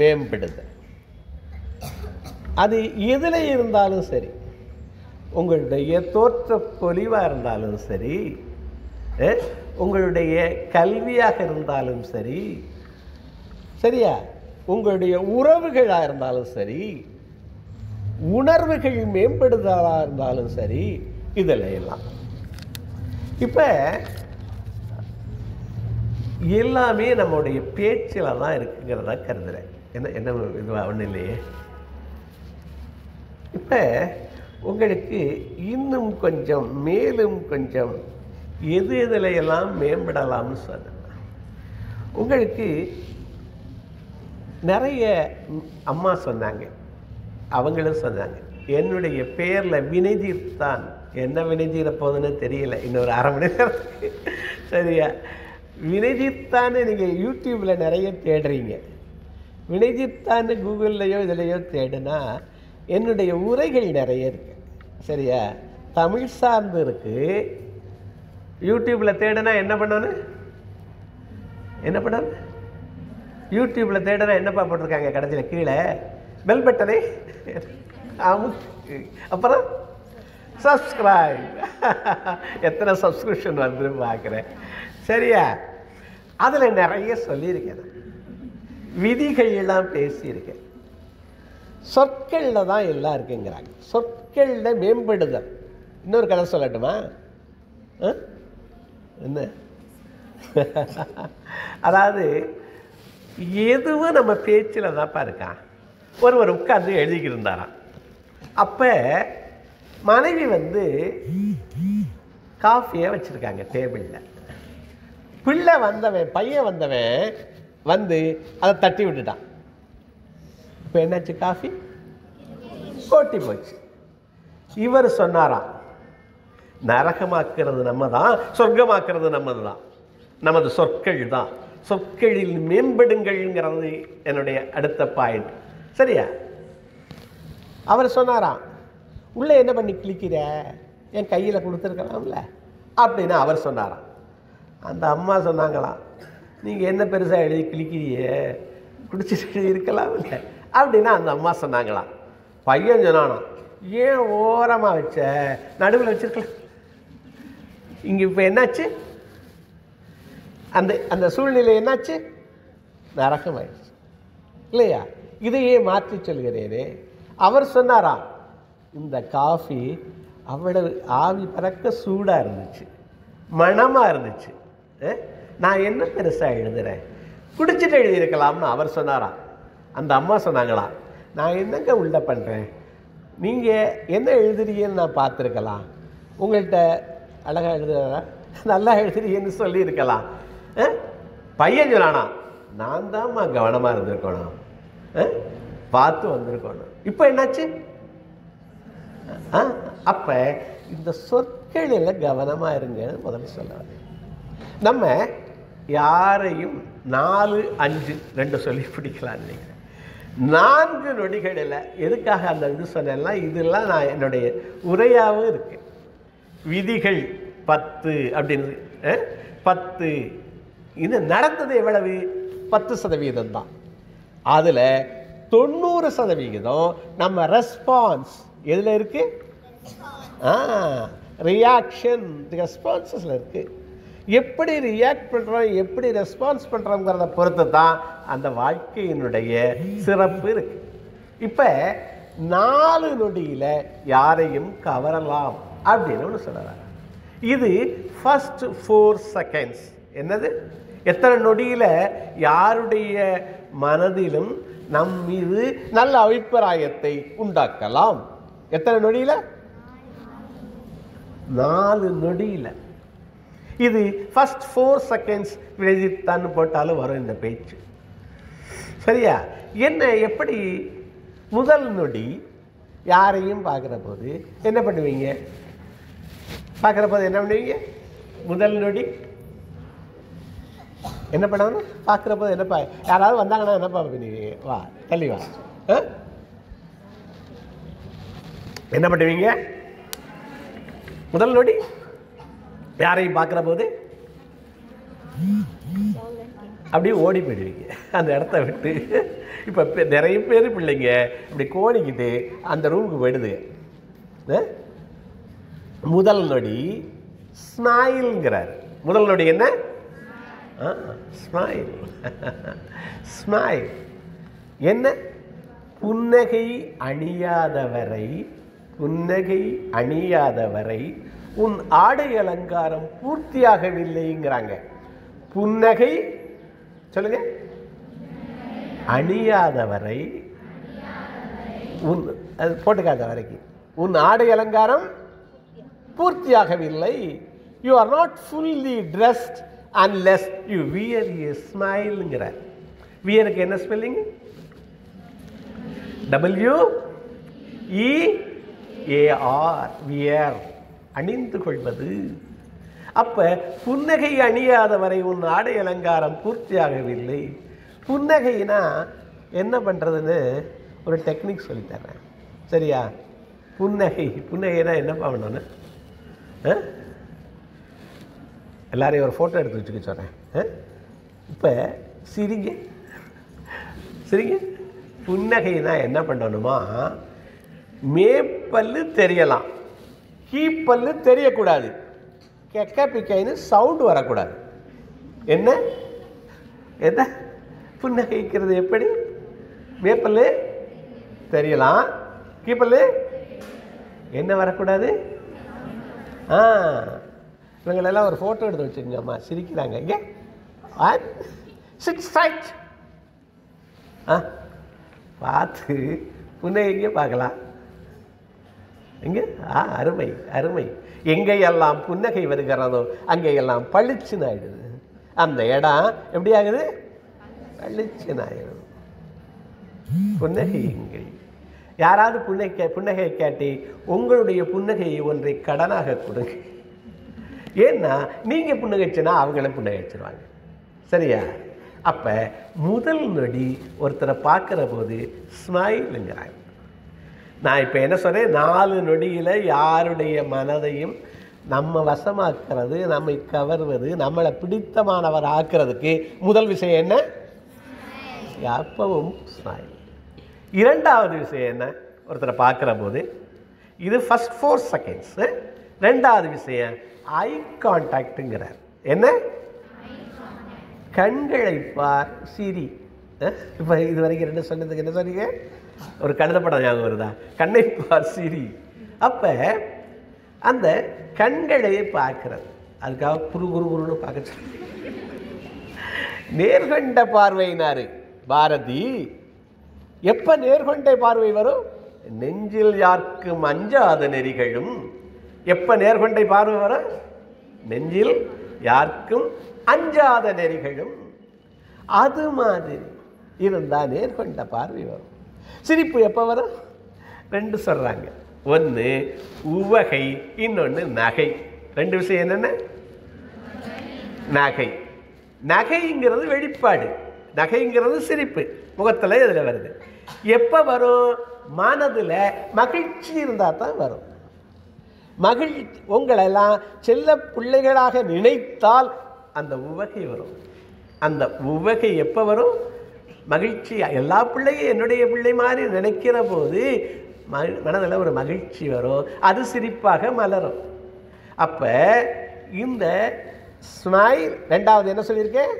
மேம்படுது. அது எதில் இருந்தாலும் சரி, உங்களுடைய தோற்ற பொலிவாக இருந்தாலும் சரி, உங்களுடைய கல்வியாக இருந்தாலும் சரி, சரியா, உங்களுடைய உறவுகளாக இருந்தாலும் சரி, உணர்வுகள் மேம்படுதலாக இருந்தாலும் சரி, இதில் எல்லாம் இப்போ எல்லாமே நம்முடைய பேச்சில் தான் இருக்குங்கிறதா கருதுகிறேன். என்ன இதுவாக ஒன்றும் இல்லையே. இப்போ உங்களுக்கு இன்னும் கொஞ்சம் மேலும் கொஞ்சம் எதில் எல்லாம் மேம்படலாம்னு சொன்னேன். உங்களுக்கு நிறைய அம்மா சொன்னாங்க, அவங்களும் சொன்னாங்க, என்னுடைய பேரில் வினைதீர்த்தான். என்ன வினைதீர போகுதுன்னு தெரியல, இன்னொரு 1/2 மணி நேரத்துக்கு. சரியா? வினைதீர்த்தான்னு நீங்கள் யூடியூப்பில் நிறைய தேடுறீங்க. வினைதீர்த்தான்னு கூகுள்லையோ இதிலையோ தேடுனா என்னுடைய உரைகள் நிறைய இருக்குது. சரியா? தமிழ் சார்ந்து இருக்குது. யூடியூப்பில் தேடுனா என்ன பண்ணணும்? யூடியூப்பில் தேடுனா என்னப்பா போட்டிருக்காங்க கடைசியில் கீழே? பெல் பட்டனை அப்புறம் சப்ஸ்கிரைப். எத்தனை சப்ஸ்கிரிப்ஷன் வந்து பார்க்குறேன். சரியா? அதில் நிறைய சொல்லியிருக்கேன். விதிகள்லாம் பேசியிருக்கேன். சொற்களில் தான் எல்லாம் இருக்குங்கிறாங்க. சொற்களில் மேம்படுதல். இன்னொரு கதை சொல்லட்டுமா? என்ன? அதாவது எதுவும் நம்ம பேச்சில் தான்ப்பா இருக்கான். ஒருவர் உட்கார்ந்து எழுதிக்கிட்டு இருந்தாராம். அப்போ மனைவி வந்து காஃபியை வச்சுருக்காங்க டேபிளில். பையன் வந்தவன் வந்து அதை தட்டி விட்டுட்டான். இப்போ என்னாச்சு? காஃபி கொட்டி போச்சு. இவர் சொன்னாராம், நரகமாக்குறது நம்ம தான், சொர்க்கமாக்குறது நம்மது தான், நமது சொற்கள் தான். சொற்களில் மேம்படுங்கள்ங்கிறது என்னுடைய அடுத்த பாயிண்ட். சரியா? அவர் சொன்னாராம், உள்ளே என்ன பண்ணி கிளிக்கிற, என் கையில் கொடுத்துருக்கலாம்ல அப்படின்னு அவர் சொன்னாராம். அந்த அம்மா சொன்னாங்களாம், நீங்கள் என்ன பெருசாக எழுதி கிளிக்கிறியே, குடிச்சிட்டு இருக்கலாம் இல்லை அப்படின்னா அந்த அம்மா சொன்னாங்களாம். பையன் சொன்னானா, ஏன் ஓரமாக வச்ச, நடுவில் வச்சிருக்கலாம். இங்கே இப்போ என்னாச்சு? அந்த அந்த சூழ்நிலை என்னாச்சு? நரகமாயிடுச்சு இல்லையா? இதையே மாற்றி சொல்கிறேனே. அவர் சொன்னாராம், இந்த காஃபி அவ்வளவு ஆவி பறக்க சூடாக இருந்துச்சு, மணமாக இருந்துச்சு, நான் என்ன பெருசாக எழுதுகிறேன், குடிச்சிட்டு எழுதியிருக்கலாம்னு அவர் சொன்னாராம். அந்த அம்மா சொன்னாங்களாம், நான் என்னங்க உள்ள பண்ணுறேன், நீங்கள் என்ன எழுதுறீங்கன்னு நான் பார்த்துருக்கலாம், உங்கள்கிட்ட அழகாக எழுதுறா, நல்லா எழுதுறீங்கன்னு சொல்லியிருக்கலாம். பையன் சொன்னானா, நான் தான்மா கவனமாக இருந்திருக்கணும், பார்த்து வந்திருக்கணும். இப்போ என்னாச்சு? அப்போ இந்த சொற்களில் கவனமாக இருங்கன்னு முதல்ல சொல்லுவாங்க. நம்ம யாரையும் 4, 5, 2 சொல்லி பிடிக்கலான்னு நினைக்கிறேன். 4 நொடிகளில் எதுக்காக அந்த இது சொன்னேன்னா, இதெல்லாம் நான் என்னுடைய உரையாகவும் இருக்கு. விதிகள் 10 அப்படின்னு 10, இது நடந்தது எவ்வளவு? 10% தான். அதில் 90% நம்ம ரெஸ்பான்ஸ் எதில் இருக்கு? ரியாக்ஷன் ரெஸ்பான்ஸில் இருக்கு. எப்படி ரியாக்ட் பண்ணுறோம், எப்படி ரெஸ்பான்ஸ் பண்ணுறோங்கிறத பொறுத்து தான் அந்த வாழ்க்கையினுடைய சிறப்பு இருக்கு. இப்போ 4 நொடியில் யாரையும் கவரலாம் அப்படின்னு ஒன்று சொல்கிறாங்க. இது ஃபர்ஸ்ட் 4 செகண்ட்ஸ். என்னது? எத்தனை நொடியில் யாருடைய மனதிலும் நம் மீது நல்ல அபிப்பிராயத்தை உண்டாக்கலாம். எத்தனை நொடியில? 4 நொடியில. இது ஃபர்ஸ்ட் 4 செகண்ட்ஸ் விளைவித்தான்னு போட்டாலும் வரும் இந்த பேச்சு. சரியா? என்ன எப்படி முதல் நொடி யாரையும் பார்க்குற போது என்ன பண்ணுவீங்க? பார்க்குற போது என்ன பண்ணுவீங்க? முதல் நொடி என்ன பண்ணணும்? பார்க்குற போது என்னப்பா, யாராவது வந்தாங்கன்னா என்னப்பா பண்ணுவீங்க? வா தள்ளி வா. என்ன பண்ணுவீங்க? முதல் நொடி யாரையும் பார்க்குற போது அப்படியே ஓடி போயிடுவீங்க அந்த இடத்த விட்டு. இப்போ நிறைய பேர் பிள்ளைங்க இப்படி கோடிக்கிட்டு அந்த ரூமுக்கு போயிடுது. முதல் நொடி ஸ்மைல்ங்கிறார். முதல் நொடி என்ன? ஸ்மைல். ஸ்மைல் என்ன? புன்னகை அணியாதவரை, புன்னகை அணியாதவரை உன் ஆடை அலங்காரம் பூர்த்தியாகவில்லைங்கிறாங்க. புன்னகை சொல்லுங்க. அணியாதவரை உன், அது போட்டுக்காத வரைக்கும், உன் ஆடை அலங்காரம் பூர்த்தியாகவில்லை. You are not fully dressed unless you wear a ஸ்மைல்ங்கிறார். வியருக்கு என்ன ஸ்பெல்லிங்? WEAR. வியர், அணிந்து கொள்வது. அப்ப புன்னகை அணியாதவரை உன் ஆடை அலங்காரம் பூர்த்தியாகவில்லை. புன்னகைனா என்ன பண்றதுன்னு ஒரு டெக்னிக் சொல்லித்தரேன். சரியா? புன்னகைனா என்ன பண்ணணும்னு எல்லாரையும் ஒரு ஃபோட்டோ எடுத்து வச்சுக்க சொல்கிறேன். இப்போ சிரிங்க. புன்னகைனா என்ன பண்ணணுமா? மேப்பல்லு தெரியலாம், கீப்பல்லு தெரியக்கூடாது, கெக்க பிக்கைன்னு சவுண்டு வரக்கூடாது. என்ன என்ன புன்னகைக்கிறது எப்படி? மேப்பல்லு தெரியலாம், கீப்பல்லு என்ன வரக்கூடாது? இவங்களெல்லாம் ஒரு ஃபோட்டோ எடுத்து வச்சுக்கோங்க. அம்மா சிரிக்கிறாங்க. இங்கே சிட் ஸ்ட்ரைட் பார்த்து புன்னகைங்க பார்க்கலாம். எங்கே? அருமை அருமை. எங்கேயெல்லாம் புன்னகை வருகிறதோ அங்கேயெல்லாம் பளிச்சுன்னு ஆயிடுது. அந்த இடம் எப்படி ஆகுது? பளிச்சுன்னு ஆயிடுது. புன்னகையுங்கள். யாராவது புன்னகை கேட்டி உங்களுடைய புன்னகையை ஒன்றை கடனாக கொடுங்க. ஏன்னா நீங்கள் புன்னகைச்சுன்னா அவங்கள புன்னகைச்சிருவாங்க. சரியா? அப்போ முதல் நொடி ஒருத்தரை பார்க்குற போது ஸ்மைலுங்கிறாங்க. நான் இப்போ என்ன சொன்னேன்? 4 நொடியில் யாருடைய மனதையும் நம்ம வசமாக்குறது, நம்மை கவர்வது, நம்மளை பிடித்தமானவர் ஆக்குறதுக்கு முதல் விஷயம் என்ன? எப்பவும் ஸ்மைல். இரண்டாவது விஷயம் என்ன? ஒருத்தரை பார்க்குற போது இது ஃபர்ஸ்ட் 4 செகண்ட்ஸ். ரெண்டாவது விஷயம் ஐ கான்டாக்டுங்கிறார். என்ன? கண்களை பார், சிரி. இப்போ இது வரைக்கும் ரெண்டு சொன்னதுக்கு என்ன சொன்னீங்க? ஒரு கழுத படம் ஞாபகம் வருதா? கண்ணை பார், சிரி. அப்போ அந்த கண்களை பார்க்கிறது, அதுக்காக குருன்னு பார்க்க சொல்லி நேர்கொண்ட பார்வையினாரு பாரதி. எப்போ நேர்கொண்ட பார்வை வரும்? நெஞ்சில் யாருக்கும் அஞ்சாத நெறிகளும். எப்போ நேர்கொண்டை பார்வை வரும்? நெஞ்சில் யாருக்கும் அஞ்சாத நெறிகளும். அது மாதிரி இருந்தால் நேர்கொண்ட பார்வை வரும். சிரிப்பு எப்போ வரும்? 2 சொல்கிறாங்க. ஒன்று உவகை, இன்னொன்று நகை. 2 விஷயம் என்னென்ன? நகை. நகைங்கிறது வெளிப்பாடு, நகைங்கிறது சிரிப்பு முகத்தில் இதில் வருது. எப்போ வரும்? மனதில் மகிழ்ச்சி இருந்தால் தான் வரும். மகிழ்ச்சி உங்களெல்லாம் செல்ல பிள்ளைகளாக நினைத்தால் அந்த உவகை வரும். அந்த உவகை எப்போ வரும்? மகிழ்ச்சி. எல்லா பிள்ளையும் என்னுடைய பிள்ளை மாதிரி நினைக்கிற போது மனதில் ஒரு மகிழ்ச்சி வரும், அது சிரிப்பாக மலரும். அப்போ இந்த ஸ்மைல். ரெண்டாவது என்ன சொல்லியிருக்கேன்?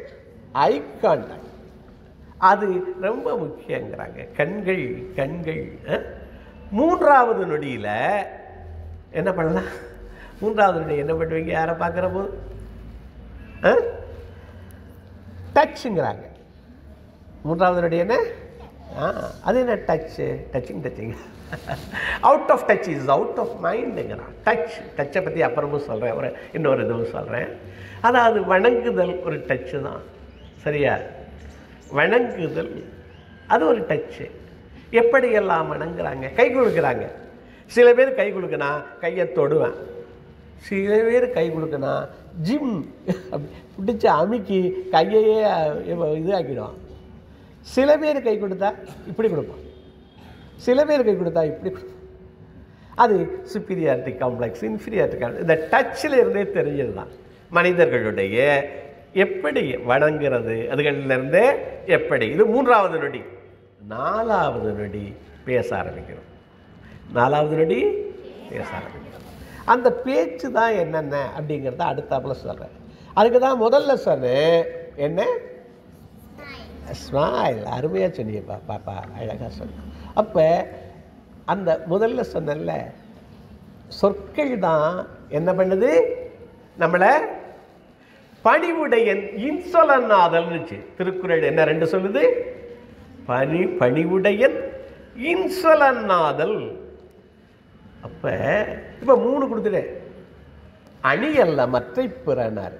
Eye contact. அது ரொம்ப முக்கியங்கிறாங்க. கண்கள் கண்கள். மூன்றாவது நொடியில் என்ன பண்ணலாம்? மூன்றாவது நொடி என்ன பண்ணுவீங்க? யாரை பார்க்குற போது டச்சுங்கிறாங்க. மூன்றாவது நொடி என்ன? அது என்ன touch? Touching out of touch is out of மைண்டுங்கிறான். டச்சை பற்றி அப்புறமும் சொல்கிறேன், இன்னொரு இதுவும் சொல்கிறேன். அதாவது வணங்குதல் ஒரு டச்சு தான், சரியா? வணங்குதல் அது ஒரு டச்சு. எப்படியெல்லாம் வணங்குறாங்க? கை கொடுக்குறாங்க. சில பேர் கை கொடுக்கனா கையை தொடுவேன், சில பேர் கை கொடுக்கனா ஜிம் பிடிச்சி அமுக்கி கையையே இது ஆக்கிடுவான். சில பேர் கை கொடுத்தா இப்படி கொடுப்பான், சில பேர் கை கொடுத்தா இப்படி கொடுப்பான். அது சுப்பீரியாரிட்டி காம்ப்ளெக்ஸ், இன்ஃபீரியாரிட்டி காம்ப்ளெக்ஸ். இந்த டச்சில் இருந்தே தெரிஞ்சது தான் மனிதர்களுடைய எப்படி வணங்குறது, அதுகளிலிருந்தே எப்படி. இது 3வது நொடி. 4வது நொடி பேச ஆரம்பிக்கிறோம். 4வது நொடி பேச ஆரம்பிக்கிறோம். அந்த பேச்சு தான் என்னென்ன அப்படிங்கிறத அடுத்தாப்புல சொல்கிறேன். அதுக்கு தான் முதல்ல சொன்னேன் என்ன? ஸ்மைல். அருமையாக சொன்னீங்கப்பா, பாப்பா அழகாக சொன்ன. அப்போ அந்த முதல்ல சொன்னல சொற்கள் தான் என்ன பண்ணுது? நம்மளை பணிவுடையன் இன்சொலன்னாதல்னுச்சு. திருக்குறள் என்ன 2 சொல்லுது? பணிவுடையன் இன்சொலன்னாதல். அப்போ இப்போ 3 கொடுத்துட்டேன். அணி அல்ல மற்றை பிறனார்.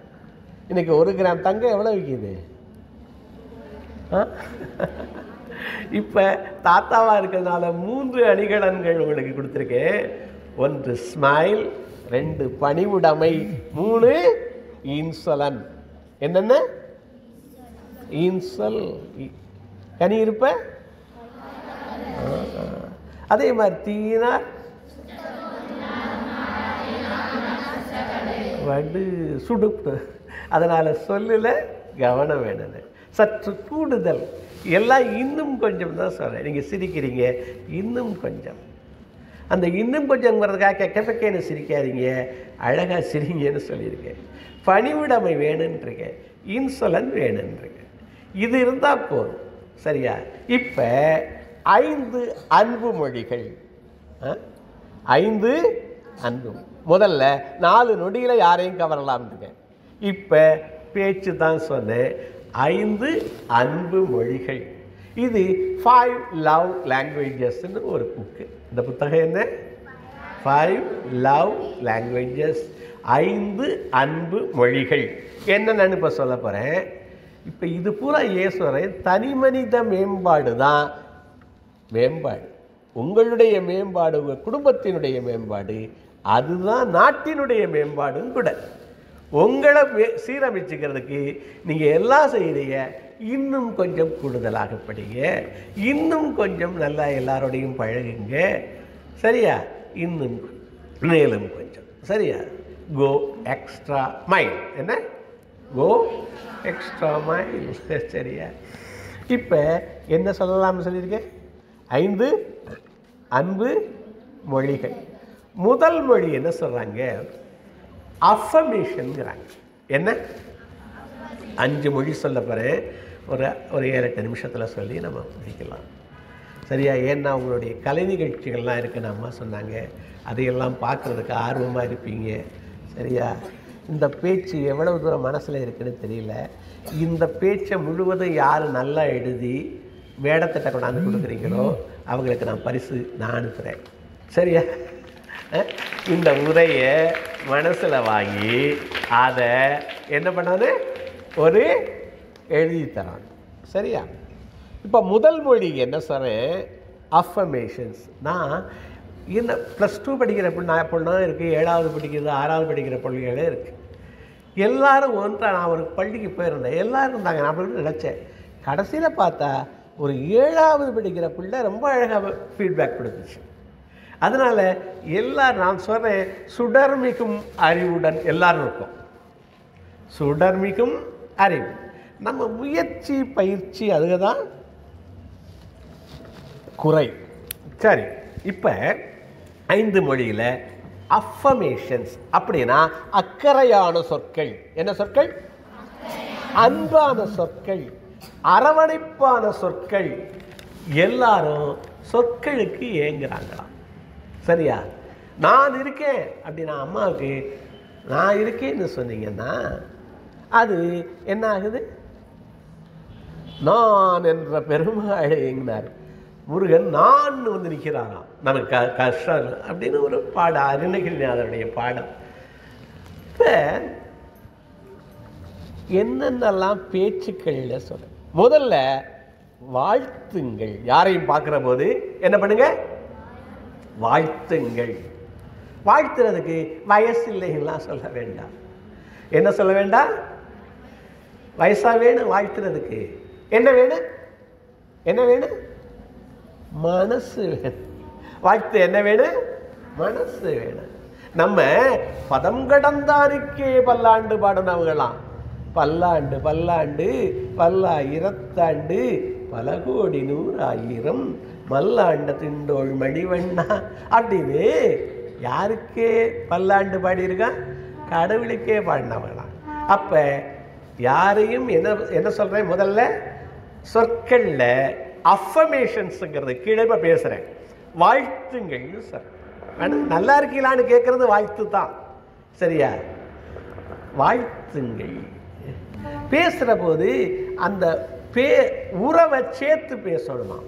இன்னைக்கு 1 கிராம் தங்கம் எவ்வளோ விற்கிது? இப்போ தாத்தாவாக இருக்கிறதுனால 3 அணிகலன்கள் உங்களுக்கு கொடுத்துருக்கேன். 1 ஸ்மைல், 2 பணிவுடைமை, 3 இன்சொலன். என்னென்ன? இன்சொல் கனி இருப்ப. அதே மாதிரி தீனார் வடு சுடுப்பு. அதனால் சொல்லில் கவனம் வேணும், சற்று கூடுதல். எல்லாம் இன்னும் கொஞ்சம் தான் சொல்கிறேன். நீங்கள் சிரிக்கிறீங்க, இன்னும் கொஞ்சம். அந்த இன்னும் கொஞ்சம்ங்கிறதுக்காக கெக்கப்பக்கேன்னு சிரிக்காதீங்க, அழகாக சிரிங்கன்னு சொல்லியிருக்கேன். பணிவுடைமை வேணுன்றிருக்கேன், இன்சொலன் வேணுன்றிருக்கேன். இது இருந்தால் போதும், சரியா? இப்போ 5 அன்பு மொழிகள். 5 அன்பு. முதல்ல 4 நொடியில் யாரையும் கவரலாம்னுங்க. இப்போ பேச்சு தான் சொன்னேன். 5 அன்பு மொழிகள். இது 5 லவ் லாங்குவேஜஸ்ன்னு ஒரு புக்கு. இந்த புத்தகம் என்ன? 5 லவ் லாங்குவேஜஸ், 5 அன்பு மொழிகள். என்னென்னு இப்போ சொல்ல போகிறேன். இப்போ இது பூரா ஈஸ்வரன் தனி மனித மேம்பாடு தான். மேம்பாடு உங்களுடைய மேம்பாடு, உங்கள் குடும்பத்தினுடைய மேம்பாடு, அதுதான் நாட்டினுடைய மேம்பாடும் கூட. உங்களை சீரமைச்சுக்கிறதுக்கு நீங்கள் எல்லாம் செய்கிறீங்க. இன்னும் கொஞ்சம் கூடுதலாக படிங்க, இன்னும் கொஞ்சம் நல்லா எல்லாரோடையும் பழகுங்க, சரியா? இன்னும் மேலும் கொஞ்சம், சரியா? கோ எக்ஸ்ட்ரா மைல். என்ன? கோ எக்ஸ்ட்ரா மைல், சரியா? இப்போ என்ன சொல்லலாம்னு சொல்லியிருக்கேன்? 5 அன்பு மொழிகள். முதல் மொழி என்ன சொல்கிறாங்க? அஃபர்மேஷன்ங்கிறாங்க. என்ன? 5 மொழி சொல்ல போகிறேன். ஒரு 7-8 நிமிஷத்தில் சொல்லி நம்ம முடிக்கலாம், சரியா? ஏன்னா உங்களுடைய கலை நிகழ்ச்சிகள்லாம் இருக்குன்னு அம்மா சொன்னாங்க. அதையெல்லாம் பார்க்குறதுக்கு ஆர்வமாக இருப்பீங்க, சரியா? இந்த பேச்சு எவ்வளவு தூரம் மனசில் இருக்குதுன்னு தெரியல. இந்த பேச்சை முழுவதும் யார் நல்லா எழுதி மேடத்திட்ட கொண்டாந்து கொடுக்குறீங்களோ அவங்களுக்கு நான் பரிசு நான் அனுப்புகிறேன், சரியா? இந்த உரையை மனசில் வாங்கி அதை என்ன பண்ணாது? ஒரு எழுதி தரான், சரியா? இப்போ முதல் மொழி என்ன சொல்கிறேன்? அஃபர்மேஷன்ஸ். நான் என்ன +2 படிக்கிற பொண்ணா இருக்குது, 7வது படிக்கிறது, 6வது படிக்கிற பிள்ளைகளே இருக்குது. எல்லோரும் ஒன்றா. நான் ஒரு பள்ளிக்கு போயிருந்தேன், எல்லோரும் இருந்தாங்க. நான் அப்படி நினச்சேன். கடைசியில் பார்த்தா ஒரு 7வது படிக்கிற பிள்ளை ரொம்ப அழகாக ஃபீட்பேக் கொடுத்துச்சு. அதனால் எல்லோரும், நான் சொல்கிறேன், சுடர்மிகும் அறிவுடன் எல்லோரும் இருக்கும். சுடர்மிகும் அறிவு. நம்ம முயற்சி பயிற்சி அதுக்கு தான் குறை, சரி? இப்போ 5 மொழியில் அஃபர்மேஷன்ஸ் அப்படின்னா அக்கறையான சொற்கள். என்ன சொற்கள்? அன்பான சொற்கள், அரவணைப்பான சொற்கள். எல்லாரும் சொற்களுக்கு ஏங்குறாங்களாம், சரியா? நான் இருக்கேன் அப்படின்னா, அம்மாவுக்கு நான் இருக்கேன்னு சொன்னீங்கன்னா அது என்ன ஆகுது? நான் என்ற பெருமாள் எங்கினார். முருகன் நான் வந்து நிற்கிறாராம், நமக்கு கஷ்டம் அப்படின்னு ஒரு பாடம், அருணகிரிநாதருடைய பாடம். இப்போ என்னென்னலாம் பேச்சுக்கள்ல சொல்ல, முதல்ல வாழ்த்துங்கள். யாரையும் பார்க்குற போது என்ன பண்ணுங்க, வாழ்த்துங்கள். வாழ்த்துறதுக்கு வயசு இல்லைங்களாம் சொல்ல வேண்டாம். என்ன சொல்ல வேண்டாம், வயசா வேணும் வாழ்த்துறதுக்கு. என்ன வேணும், என்ன வேணும், மனசு வேணும். வாழ்த்து என்ன வேணும், மனசு வேணும். நம்ம பதம் கடந்தாருக்கே பல்லாண்டு பாடினவங்களாம். பல்லாண்டு பல்லாண்டு பல்லாயிரத்தாண்டு பல கோடி 100,000 மல்லாண்ட திண்டோள் மணிவண்ணா அப்படின்னு யாருக்கே பல்லாண்டு பாடியிருக்கான், கடவுளுக்கே பாடினவங்களாம். அப்போ யாரையும் என்ன என்ன சொல்கிறேன், முதல்ல சொற்களில் அஃபர்மேஷன்ஸுங்கிறது கீழே இப்போ பேசுகிறேன். வாழ்த்துங்கள் சார், நல்லா இருக்கீங்களான்னு கேட்குறது வாழ்த்து தான், சரியா? வாழ்த்துங்கள். பேசுகிற போது அந்த உறவை சேர்த்து பேசணுமா.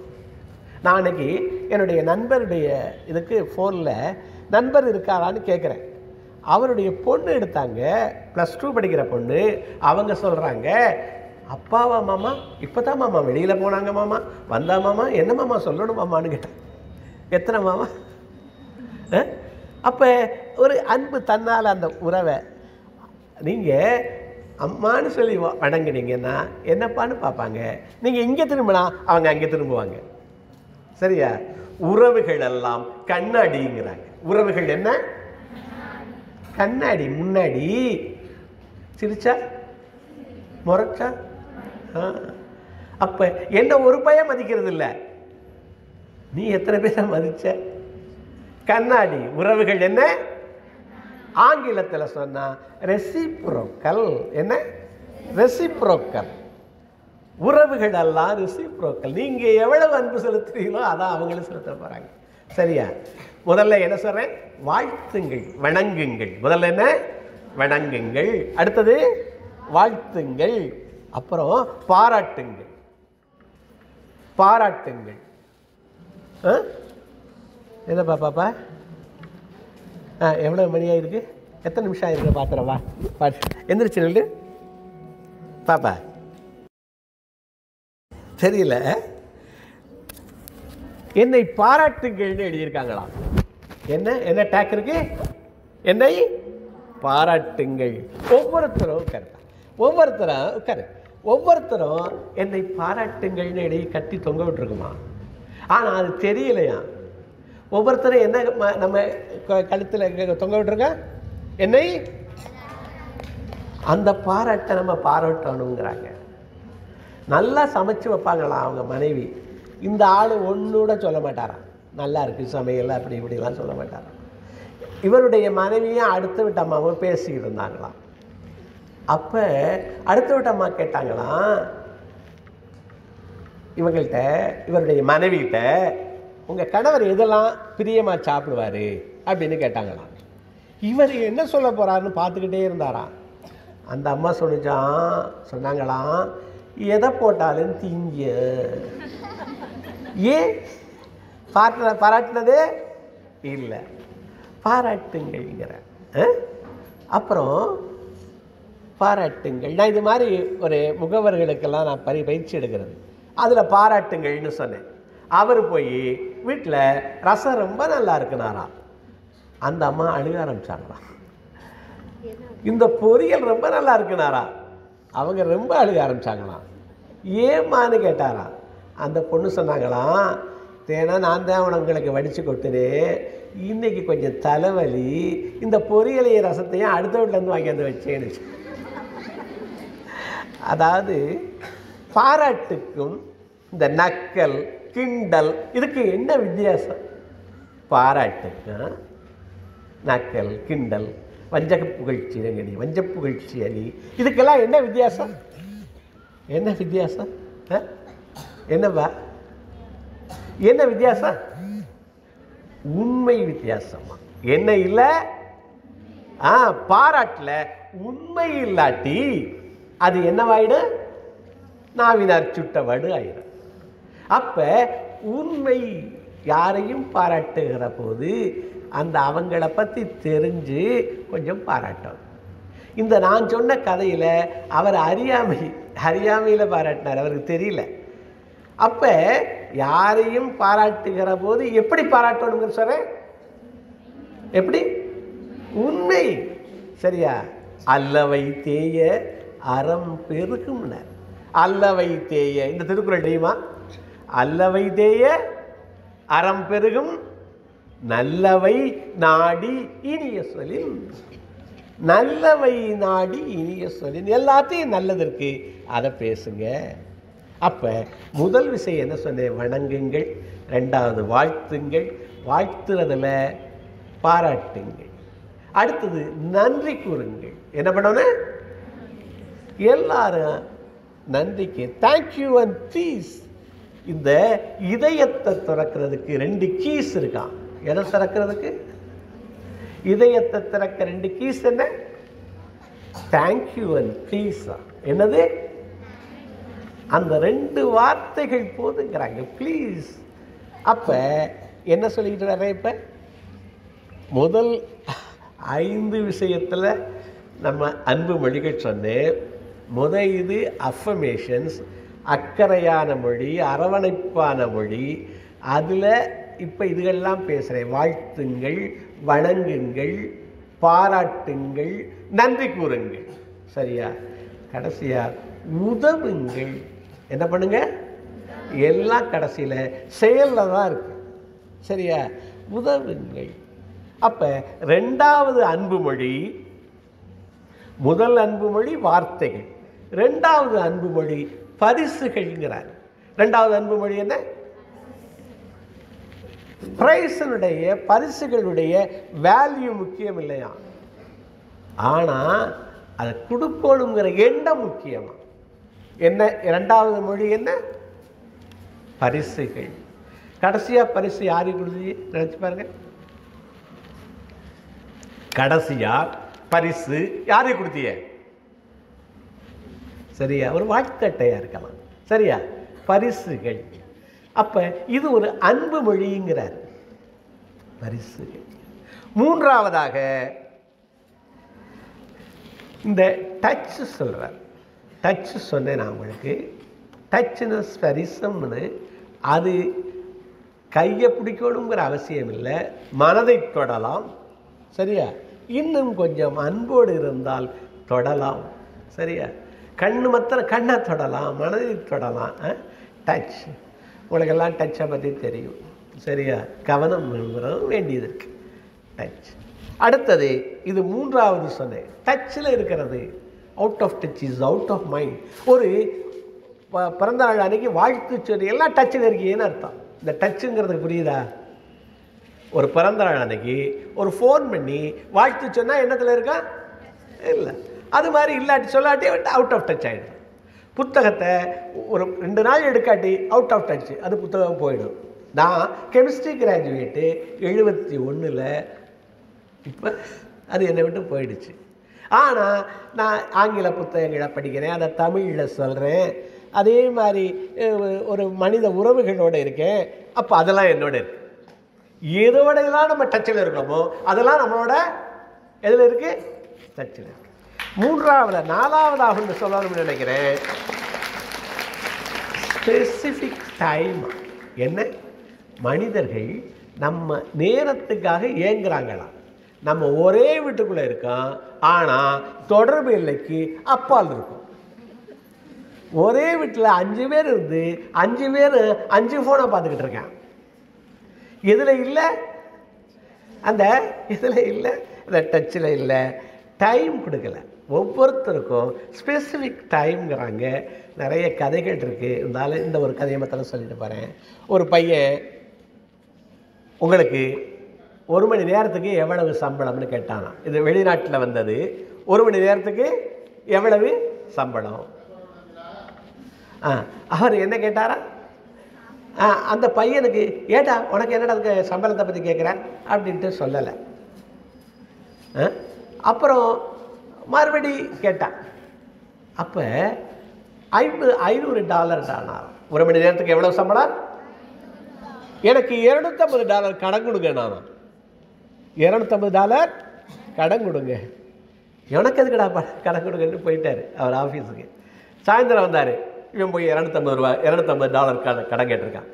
நான் அன்னைக்கு என்னுடைய நண்பருடைய இதுக்கு ஃபோனில் நண்பர் இருக்காரான்னு கேட்குறேன். அவருடைய பொண்ணு எடுத்தாங்க, +2 படிக்கிற பொண்ணு. அவங்க சொல்கிறாங்க, அப்பாவா மாமா, இப்போ தான் மாமா வெளியில் போனாங்க மாமா, வந்தா மாமா, என்ன மாமா சொல்லணும் மாமான்னு கேட்டேன். எத்தனை மாமா? அப்போ ஒரு அன்பு தன்னால் அந்த உறவை நீங்கள் அம்மானு சொல்லி வணங்குனீங்கன்னா என்னப்பான்னு பார்ப்பாங்க. நீங்கள் இங்கே திரும்பினா அவங்க அங்கே திரும்புவாங்க, சரியா? உறவுகள் எல்லாம் கண்ணாடிங்கிறாங்க. உறவுகள் என்ன, கண்ணாடி. முன்னாடி சிரிச்சா முறைச்சா, அப்போ என்ன ஒரு பையன் மதிக்கிறது இல்லை, நீ எத்தனை பேரை மதிச்ச? கண்ணாடி. உறவுகள் என்ன, ஆங்கிலத்தில் சொன்னா ரெசிப்ரோக்கல். என்ன ரெசிப்ரோக்கல்? உறவுகள் எல்லாம் ரெசிப்ரோக்கல். நீங்க எவ்வளவு அன்பு செலுத்துறீங்களோ அதான் அவங்களும் செலுத்த போறாங்க, சரியா? முதல்ல என்ன சொல்றேன், வாழ்த்துங்கள், வணங்குங்கள். முதல்ல என்ன, வணங்குங்கள். அடுத்தது வாழ்த்துங்கள். அப்புறம் பாராட்டுங்கள். பாராட்டுங்கள். என்னப்பா பாப்பா, எவ்வளோ மணியாக இருக்குது, எத்தனை நிமிஷம் ஆயிருக்கு பார்க்குறவா, எந்திரிச்சு நில்லு பாப்பா. தெரியல, என்னை பாராட்டுங்கள்னு எழுதியிருக்காங்களாம். என்ன என்ன டேக் இருக்கு, என்னை பாராட்டுங்கள். ஒவ்வொருத்தரும் உட்காரு, ஒவ்வொருத்தரும் உட்காரு, ஒவ்வொருத்தரும் என்னை பாராட்டுங்கள்னு எழுதி கட்டி தொங்க விட்டுருக்குமா. ஆனால் அது தெரியலையா. ஒவ்வொருத்தரும் என்ன நம்ம கழுத்தில் தொங்க விட்டுருக்க, என்னை அந்த பாராட்டை நம்ம பாராட்டணுங்கிறாங்க. நல்லா சமைச்சு வைப்பாங்களாம் அவங்க மனைவி. இந்த ஆள் ஒன்றோட சொல்ல மாட்டாராம், நல்லா இருக்குது சமையல் அப்படி இப்படிலாம் சொல்ல மாட்டாராம். இவருடைய மனைவியும் அடுத்த வீட்டு அம்மாவும் பேசிக்கிட்டு இருந்தாங்களாம். அப்போ அடுத்த வீட்டு அம்மா கேட்டாங்களாம் இவங்கள்ட்ட, இவருடைய மனைவிகிட்ட, உங்கள் கணவர் எதெல்லாம் பிரியமாக சாப்பிடுவார் அப்படின்னு கேட்டாங்களாம். இவர் என்ன சொல்ல போகிறாருன்னு பார்த்துக்கிட்டே இருந்தாராம். அந்த அம்மா சொன்னாங்களாம், எதை போட்டாலும் திங்க. ஏன் பாராட்டினதே இல்லை, பாராட்டுங்கள்ங்கிற. அப்புறம் பாராட்டுங்கள். நான் இது மாதிரி ஒரு முகவர்களுக்கெல்லாம் நான் பயிற்சி எடுக்கிறது, அதில் பாராட்டுங்கள்னு சொன்னேன். அவர் போய் வீட்டில் ரசம் ரொம்ப நல்லா இருக்குனாராம். அந்த அம்மா அழுக ஆரம்பிச்சாங்களாம். இந்த பொரியல் ரொம்ப நல்லா இருக்குனாரா, அவங்க ரொம்ப அழுக ஆரம்பிச்சாங்களாம். ஏம்மான்னு கேட்டாராம். அந்த பொண்ணு சொன்னாங்களாம், தேனா நான் தான் உங்களுக்கு வடித்து கொட்டுனேன், இன்னைக்கு கொஞ்சம் தலைவலி, இந்த பொரியலையும் ரசத்தையும் அடுத்த வீட்டிலேருந்து வாங்கியாந்து வச்சேன்னு. அதாவது பாராட்டுக்கும் இந்த நக்கல் கிண்டல் இதுக்கு என்ன வித்தியாசம்? பாராட்டுக்கும் நக்கல் கிண்டல் வஞ்சக புகழ்ச்சி அணி, வஞ்ச புகழ்ச்சி அணி, இதுக்கெல்லாம் என்ன வித்தியாசம்? என்ன வித்தியாசம்? என்னப்பா என்ன வித்தியாசம்? உண்மை வித்தியாசமா? என்ன இல்லை, பாராட்டில் உண்மை இல்லாட்டி அது என்னவாயிடும்? நாவினார் சுட்ட வடு ஆயிடும். அப்போ உண்மை. யாரையும் பாராட்டுகிற போது அந்த அவங்கள பற்றி தெரிஞ்சு கொஞ்சம் பாராட்டும். இந்த நான் சொன்ன கதையில் அவர் அறியாமையில் பாராட்டினார், அவருக்கு தெரியல. அப்போ யாரையும் பாராட்டுகிற போது எப்படி பாராட்டணுங்கிற சொல்கிறேன், எப்படி? உண்மை. சரியா? அல்லவை தேய அறம் பெருகும்னர். அல்லவை தேய, இந்த திருக்குறள் தெரியுமா? அல்லவை தேய அறம் பெருகும், நல்லவை நாடி இனிய சொல்லின். நல்லவை நாடி இனிய சொல்லின், எல்லாத்தையும் நல்லதற்கு அதை பேசுங்க. அப்போ முதல் விஷயம் என்ன சொன்னேன்? வணங்குங்கள். ரெண்டாவது வாழ்த்துங்கள். வாழ்த்துறதில் பாராட்டுங்கள். அடுத்தது நன்றி கூறுங்கள். என்ன பண்ணணும்? எல்லாரும் நன்றிக்கு தேங்க்யூ அண்ட் ப்ளீஸ். இந்த இதயத்தை திறக்கிறதுக்கு 2 கீஸ் இருக்கான். எதை திறக்கிறதுக்கு? இதயத்தை திறக்க 2 கீஸ் என்ன? Thank you and please. என்னது? அந்த 2 வார்த்தைகள் போதுங்கிறாங்க, ப்ளீஸ். அப்போ என்ன சொல்லிக்கிட்டு வரேன்? இப்போ முதல் 5 விஷயத்தில் நம்ம அன்பு மொழிகள் சொன்னேன். இது அஃபர்மேஷன்ஸ், அக்கறையான மொழி, அரவணைப்பான மொழி. அதில் இப்போ இதுகள்லாம் பேசுகிறேன். வாழ்த்துங்கள், வணங்குங்கள், பாராட்டுங்கள், நன்றி கூறுங்கள். சரியா? கடைசியா உதவுங்கள். என்ன பண்ணுங்க? எல்லாம் கடைசியில் செயலில் தான் இருக்கு. சரியா? உதவுங்கள். அப்போ 2வது அன்பு மொழி, முதல் அன்பு மொழி வார்த்தைகள், 2வது அன்பு மொழி பரிசுகள்ங்கிறார். 2வது அன்பு மொழி என்ன? பிரைஸனுடைய, பரிசுகளுடைய வேல்யூ முக்கியம் இல்லையா, ஆனால் அதை கொடுக்கணுங்கிற எண்ணம் முக்கியமா. என்ன 2வது மொழி? என்ன? பரிசுகள். கடைசியாக பரிசு யாருக்கு கொடுத்து நினச்சி பாருங்க. கடைசியாக பரிசு யாருக்கு கொடுத்திய? சரியா? ஒரு வாழ்த்தட்டையாக இருக்கலாம். சரியா? பரிசுகள். அப்போ இது ஒரு அன்பு மொழிங்கிறார், பரிசுகள். 3வதாக இந்த டச் சொல்கிறார். டச் சொன்னேன் நான் உங்களுக்கு. டச்னஸ் பரிசம்னு, அது கையை பிடிக்கணுங்கிற அவசியம் இல்லை, மனதை தொடலாம். சரியா? இன்னும் கொஞ்சம் அன்போடு இருந்தால் தொடலாம். சரியா? கண்ணை தொடலாம், மனதை தொடலாம். டச், உங்களுக்கெல்லாம் டச்சை பற்றி தெரியும். சரியா? கவனம் வேண்டியது இருக்கு. டச். அடுத்தது இது 3வது சொன்னேன். டச்சில் இருக்கிறது. Out of touch is out of mind. ஒரு பிறந்த நாள் அன்னைக்கு வாழ்த்து சொல்லி எல்லாம் டச்சில் இருக்கீங்கன்னு அர்த்தம். இந்த டச்சுங்கிறது புரியுதா? ஒரு பிறந்த நாள் அன்னைக்கு ஒரு ஃபோன் பண்ணி வாழ்த்து சொன்னால் என்னத்தில் இருக்கா? இல்லை. அது மாதிரி இல்லாட்டி சொல்லாட்டி அவுட் ஆஃப் டச் ஆகிடும். புத்தகத்தை ஒரு 2 நாள் எடுக்காட்டி அவுட் ஆஃப் டச், அது புத்தகம் போயிடும். நான் கெமிஸ்ட்ரி கிராஜுவேட்டு 71. இப்போ அது என்னை விட்டு போயிடுச்சு. ஆனால் நான் ஆங்கில புத்தகங்களை படிக்கிறேன், அதை தமிழில் சொல்கிறேன். அதே மாதிரி ஒரு மனித உறவுகளோடு இருக்கேன். அப்போ அதெல்லாம் என்னோட இருக்கு. எதோடையெல்லாம் நம்ம டச்சில் இருக்கோமோ அதெல்லாம் நம்மளோட எதில் இருக்குது? டச்சில் இருக்கு. 4வதாக சொல்லணும்னு நினைக்கிறேன். Specific time. என்ன? மனிதர்கள் நம்ம நேரத்துக்காக ஏங்குறாங்களாம். நம்ம ஒரே வீட்டுக்குள்ளே இருக்கோம், ஆனால் தொடர்பு எல்லைக்கு அப்பால் இருக்கும். ஒரே வீட்டில் 5 பேர் இருந்து 5 பேர் 5 ஃபோனை பார்த்துக்கிட்டு இருக்கான். எதில் இல்லை? அந்த இதில் இல்லை, அந்த டச்சில் இல்லை. டைம் கொடுக்கல. ஒவ்வொருத்தருக்கும் ஸ்பெசிஃபிக் டைம்ங்கிறாங்க. நிறைய கதைகள் இருக்குது. இருந்தாலும் இந்த ஒரு கதையை மட்டும் சொல்லிட்டு போகிறேன். ஒரு பையன் உங்களுக்கு 1 மணி நேரத்துக்கு எவ்வளவு சம்பளம்னு கேட்டானா. இது வெளிநாட்டில் வந்தது. 1 மணி நேரத்துக்கு எவ்வளவு சம்பளம்? அவர் என்ன கேட்டாரா? அந்த பையனுக்கு ஏட்டா உனக்கு என்னடா அதுக்கு சம்பளத்தை பற்றி கேட்குற அப்படின்ட்டு சொல்லலை. அப்புறம் மறுபடி கேட்டான். அப்போ $500 ஆனார். 1 மணி நேரத்துக்கு எவ்வளோ சம்பளம்? எனக்கு $250 கடன் கொடுங்க. நானா $250 கடன் கொடுங்க. எனக்கு எதுக்குடா கடன் கொடுங்கன்னு போயிட்டார் அவர் ஆஃபீஸுக்கு. சாயந்தரம் வந்தார். இவன் போய் $250 கடன் கேட்டிருக்கான்.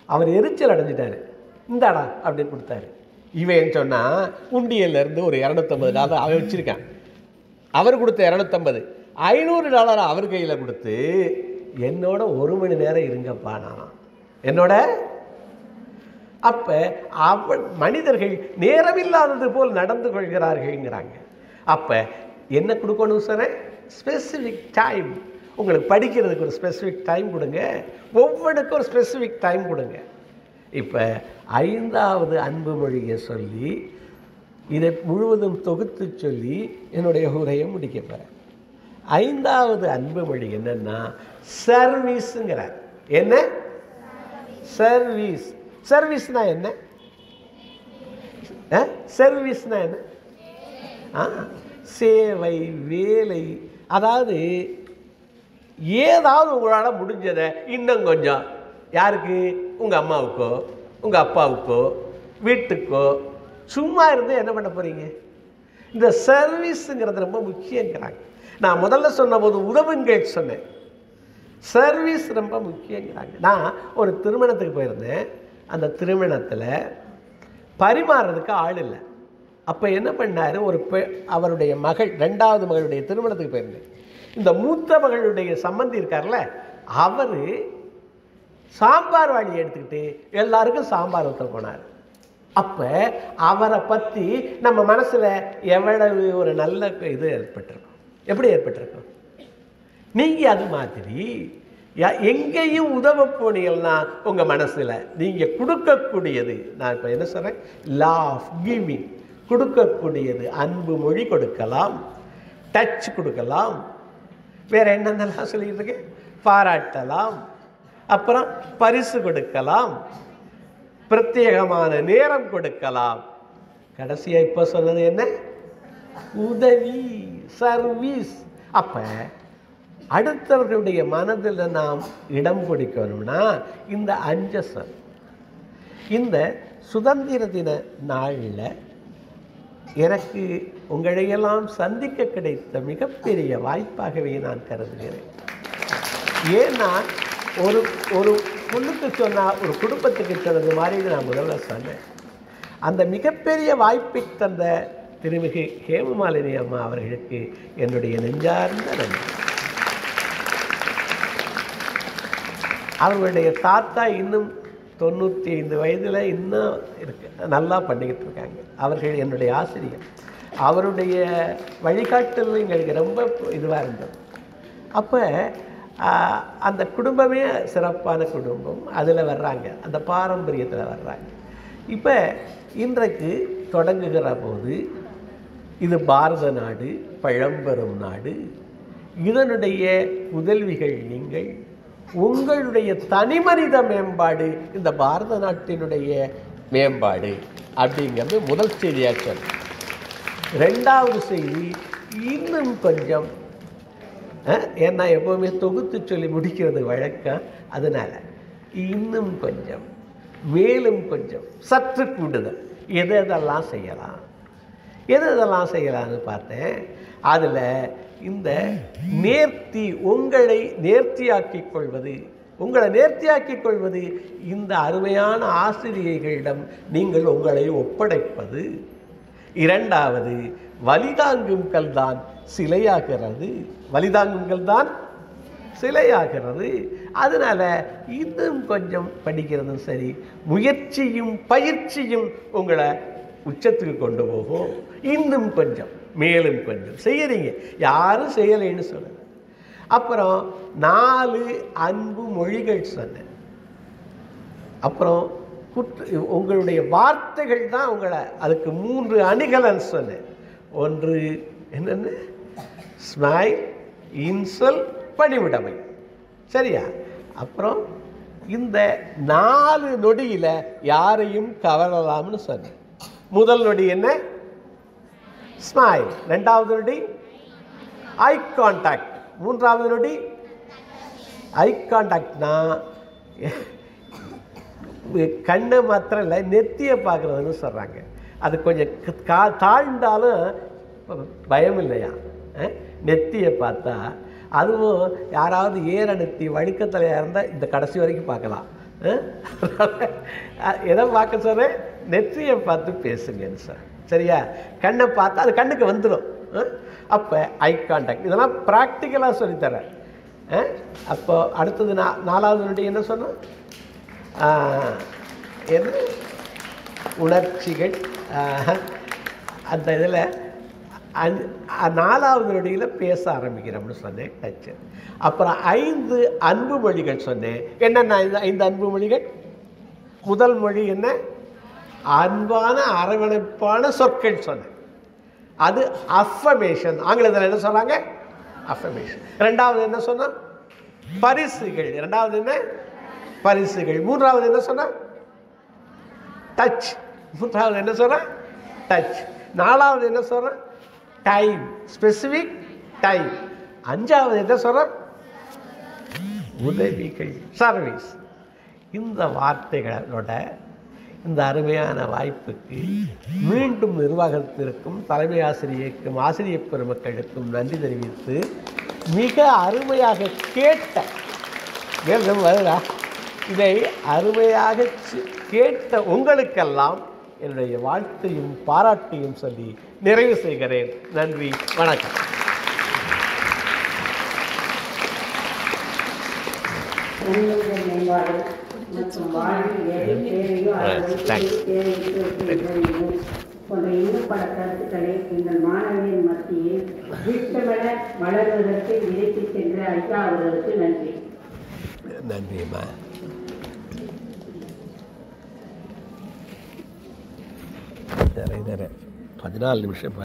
அவர் எரிச்சல் அடைஞ்சிட்டார். இந்தாடா அப்படின்னு கொடுத்தாரு. இவன் சொன்னால் உண்டியல்லேருந்து ஒரு $250 அவன் வச்சுருக்கான். அவர் கொடுத்த $250 அவர் கையில் கொடுத்து என்னோட 1 மணி நேரம் இருங்கப்பா நானா என்னோட. அப்போ மனிதர்கள் நேரமில்லாதது போல் நடந்து கொள்கிறார்கள்ங்கிறாங்க. அப்போ என்ன கொடுக்கணும் சார்? Specific time. உங்களுக்கு படிக்கிறதுக்கு ஒரு ஸ்பெசிஃபிக் டைம் கொடுங்க. ஒவ்வொன்றுக்கும் ஒரு ஸ்பெசிஃபிக் டைம் கொடுங்க. இப்போ 5வது அன்பு மொழியை சொல்லி இதை முழுவதும் தொகுத்து சொல்லி என்னுடைய உரையை முடிக்க போகிறேன். 5வது அன்பு மொழி என்னன்னா சர்வீஸுங்கிறார். என்ன சர்வீஸ்? சர்வீஸ்னா என்ன? சர்வீஸ்னா என்ன? சேவை, வேலை. அதாவது ஏதாவது உங்களால் முடிஞ்சதை இன்னும் கொஞ்சம் யாருக்கு? உங்கள் அம்மாவுக்கோ உங்கள் அப்பாவுக்கோ வீட்டுக்கோ சும்மா இருந்து என்ன பண்ண போகிறீங்க? இந்த சர்வீஸுங்கிறது ரொம்ப முக்கியங்கிறாங்க. நான் முதல்ல சொன்ன போது உதவுங்கள் சொன்னேன். சர்வீஸ் ரொம்ப முக்கியங்கிறாங்க. நான் ஒரு திருமணத்துக்கு போயிருந்தேன். அந்த திருமணத்தில் பரிமாறுறதுக்கு ஆள் இல்லை. அப்போ என்ன பண்ணார்? அவருடைய மகள் 2வது மகளுடைய திருமணத்துக்கு போயிருந்தேன். இந்த மூத்த மகளுடைய சம்பந்தி இருக்கார்ல, அவர் சாம்பார் வாளி எடுத்துக்கிட்டு எல்லாருக்கும் சாம்பார் ஊற்ற போனார். அப்போ அவரை பற்றி நம்ம மனசில் எவ்வளவு ஒரு நல்ல இது ஏற்பட்டிருக்கும். எப்படி ஏற்பட்டிருக்கும்? நீங்கள் அது மாதிரி எங்கேயும் உதவ போனீங்கன்னா உங்கள் மனசில் நீங்கள் கொடுக்கக்கூடியது, நான் இப்போ என்ன சொல்கிறேன், லா ஆஃப் கிவிங், கொடுக்கக்கூடியது. அன்பு மொழி கொடுக்கலாம், டச் கொடுக்கலாம், வேறு என்னென்னலாம் சொல்லிட்டு இருக்கேன், பாராட்டலாம், அப்புறம் பரிசு கொடுக்கலாம், பிரத்யேகமான நேரம் கொடுக்கலாம். கடைசியாக இப்போ சொன்னது என்ன? உதவி, சர்வீஸ். அப்போ அடுத்தவர்களுடைய மனதில் நாம் இடம் பிடிக்கணும்னா இந்த 5 சொல். இந்த சுதந்திர தின நாளில் எனக்கு உங்களையெல்லாம் சந்திக்க கிடைத்த மிகப்பெரிய வாய்ப்பாகவே நான் கருதுகிறேன். ஏன்னா ஒரு பொண்ணுக்கு சொன்னால் ஒரு குடும்பத்துக்கு சொன்னது மாதிரி நான் முதல்ல சொன்னேன். அந்த மிகப்பெரிய வாய்ப்பை தந்த திருமிகு ஹேமமாலினி அம்மா அவர்களுக்கு என்னுடைய நெஞ்சார்ந்த நன்றி. அவர்களுடைய தாத்தா இன்னும் 95 வயதில் இன்னும் இருக்கு, நல்லா பண்ணிக்கிட்டு இருக்காங்க. அவர்கள் என்னுடைய ஆசிரியர். அவருடைய வழிகாட்டல் எங்களுக்கு ரொம்ப இதுவாக இருந்தது. அப்போ அந்த குடும்பமே சிறப்பான குடும்பம், அதில் வர்றாங்க, அந்த பாரம்பரியத்தில் வர்றாங்க. இப்போ இன்றைக்கு தொடங்குகிற போது இது பாரத நாடு, பழம்பெரும் நாடு, இதனுடைய புதல்விகள் நீங்கள். உங்களுடைய தனிமனித மேம்பாடு இந்த பாரத நாட்டினுடைய மேம்பாடு அப்படிங்கிறது முதல் செய்தியாக சொல். 2வது செய்தி இன்னும் கொஞ்சம், ஏன்னா எப்போவுமே தொகுத்து சொல்லி முடிக்கிறது வழக்கம், அதனால் இன்னும் கொஞ்சம், மேலும் கொஞ்சம், சற்று கூடுதல், எதெல்லாம் செய்யலாம், எதெல்லாம் செய்யலாம்னு பார்த்தேன். அதில் இந்த நேர்த்தி, உங்களை நேர்த்தியாக்கிக் கொள்வது, உங்களை நேர்த்தியாக்கிக் கொள்வது, இந்த அருமையான ஆசிரியர்களிடம் நீங்கள் உங்களை ஒப்படைப்பது. 2வது வலிதாங்கும் கல்தான் சிலையாகிறது, வலிதாங்கும் கல்தான் சிலையாகிறது. அதனால் இன்னும் கொஞ்சம் படிக்கிறதும் சரி, முயற்சியும் பயிற்சியும் உங்களை உச்சத்துக்கு கொண்டு போகும். இன்னும் கொஞ்சம், மேலும் கொஞ்சம் செய்யறீங்க, யாரும் செய்யலைன்னு சொல்லுங்க. அப்புறம் 4 அன்பு மொழிகள் சொன்னேன். அப்புறம் உங்களுடைய வார்த்தைகள் தான் உங்களை, அதுக்கு 3 அணிகலன் சொன்னேன். ஒன்று என்னென்ன? ஸ்மைல், இன்சொல், பணிவிடமை. சரியா? அப்புறம் இந்த 4 நொடியில் யாரையும் கவரலாம்னு சொன்னேன். முதல் நொடி என்ன? ஸ்மைல். 2வது நொடி ஐ கான்டாக்ட். 3வது நொடி ஐ கான்டாக்ட்னா கண்ணை மாத்திரம் இல்லை, நெத்தியை பார்க்குறதுன்னு சொல்கிறாங்க. அது கொஞ்சம் தாழ்ந்தாலும் பயம் இல்லையா? நெத்தியை பார்த்தா, அதுவும் யாராவது ஏற நெத்தி வழுக்கத்தலையாக இருந்தால் இந்த கடைசி வரைக்கும் பார்க்கலாம். எதை பார்க்க சொல்கிறேன்? நெற்றியை பார்த்து பேசுங்கன்னு சார். சரியா? கண்ணை பார்த்தா அது கண்ணுக்கு வந்துடும். அப்போ ஐ கான்டாக்ட் இதெல்லாம் ப்ராக்டிக்கலாக சொல்லித்தரேன். அப்போ அடுத்தது 4வது நொடி என்ன சொன்னோம்? எது? உணர்ச்சிகள். அந்த இதில் 4வது நொடியில் பேச ஆரம்பிக்கிறோம்னு சொன்னேன், டச்சு. அப்புறம் 5 அன்பு மொழிகள் சொன்னேன். என்னென்ன 5 அன்பு மொழிகள்? முதல் மொழி என்ன? அன்பான அரவணைப்பான சொற்கள் சொன்னேன். அது அஃபர்மேஷன். ஆங்கிலத்தில் என்ன சொல்கிறாங்க? அஃபர்மேஷன். 2வது என்ன சொன்னால்? பரிசுகள். 2வது என்ன? பரிசுகள். 3வது என்ன சொன்னால்? டச். 3வது என்ன சொல்கிறேன்? டச். 4வது என்ன சொல்கிறேன்? Time, specific time. 5வது என்ன சொல்கிறேன்? உதவிகள், சர்வீஸ். இந்த வார்த்தைகளோட இந்த அருமையான வாய்ப்புக்கு மீண்டும் நிர்வாகத்திற்கும் தலைமை ஆசிரியருக்கும் ஆசிரியர் பெருமக்களுக்கும் நன்றி தெரிவித்து, மிக அருமையாக கேட்ட வருதா இதை அருமையாக கேட்ட உங்களுக்கெல்லாம் என்னுடைய வாழ்த்தையும் பாராட்டையும் சொல்லி நிறைவு செய்கிறேன். நன்றி, வணக்கம். மற்றும் வாழ்வில் எதை தேவையோ போன்ற இன்னும் பல கருத்துக்களை எங்கள் மாணவர்களின் மத்தியில் விட்டமென வளர்வதற்கு விதைத்து சென்ற ஐயா அவர்களுக்கு நன்றி. நன்றிம்மா. 14 நிமிஷம்.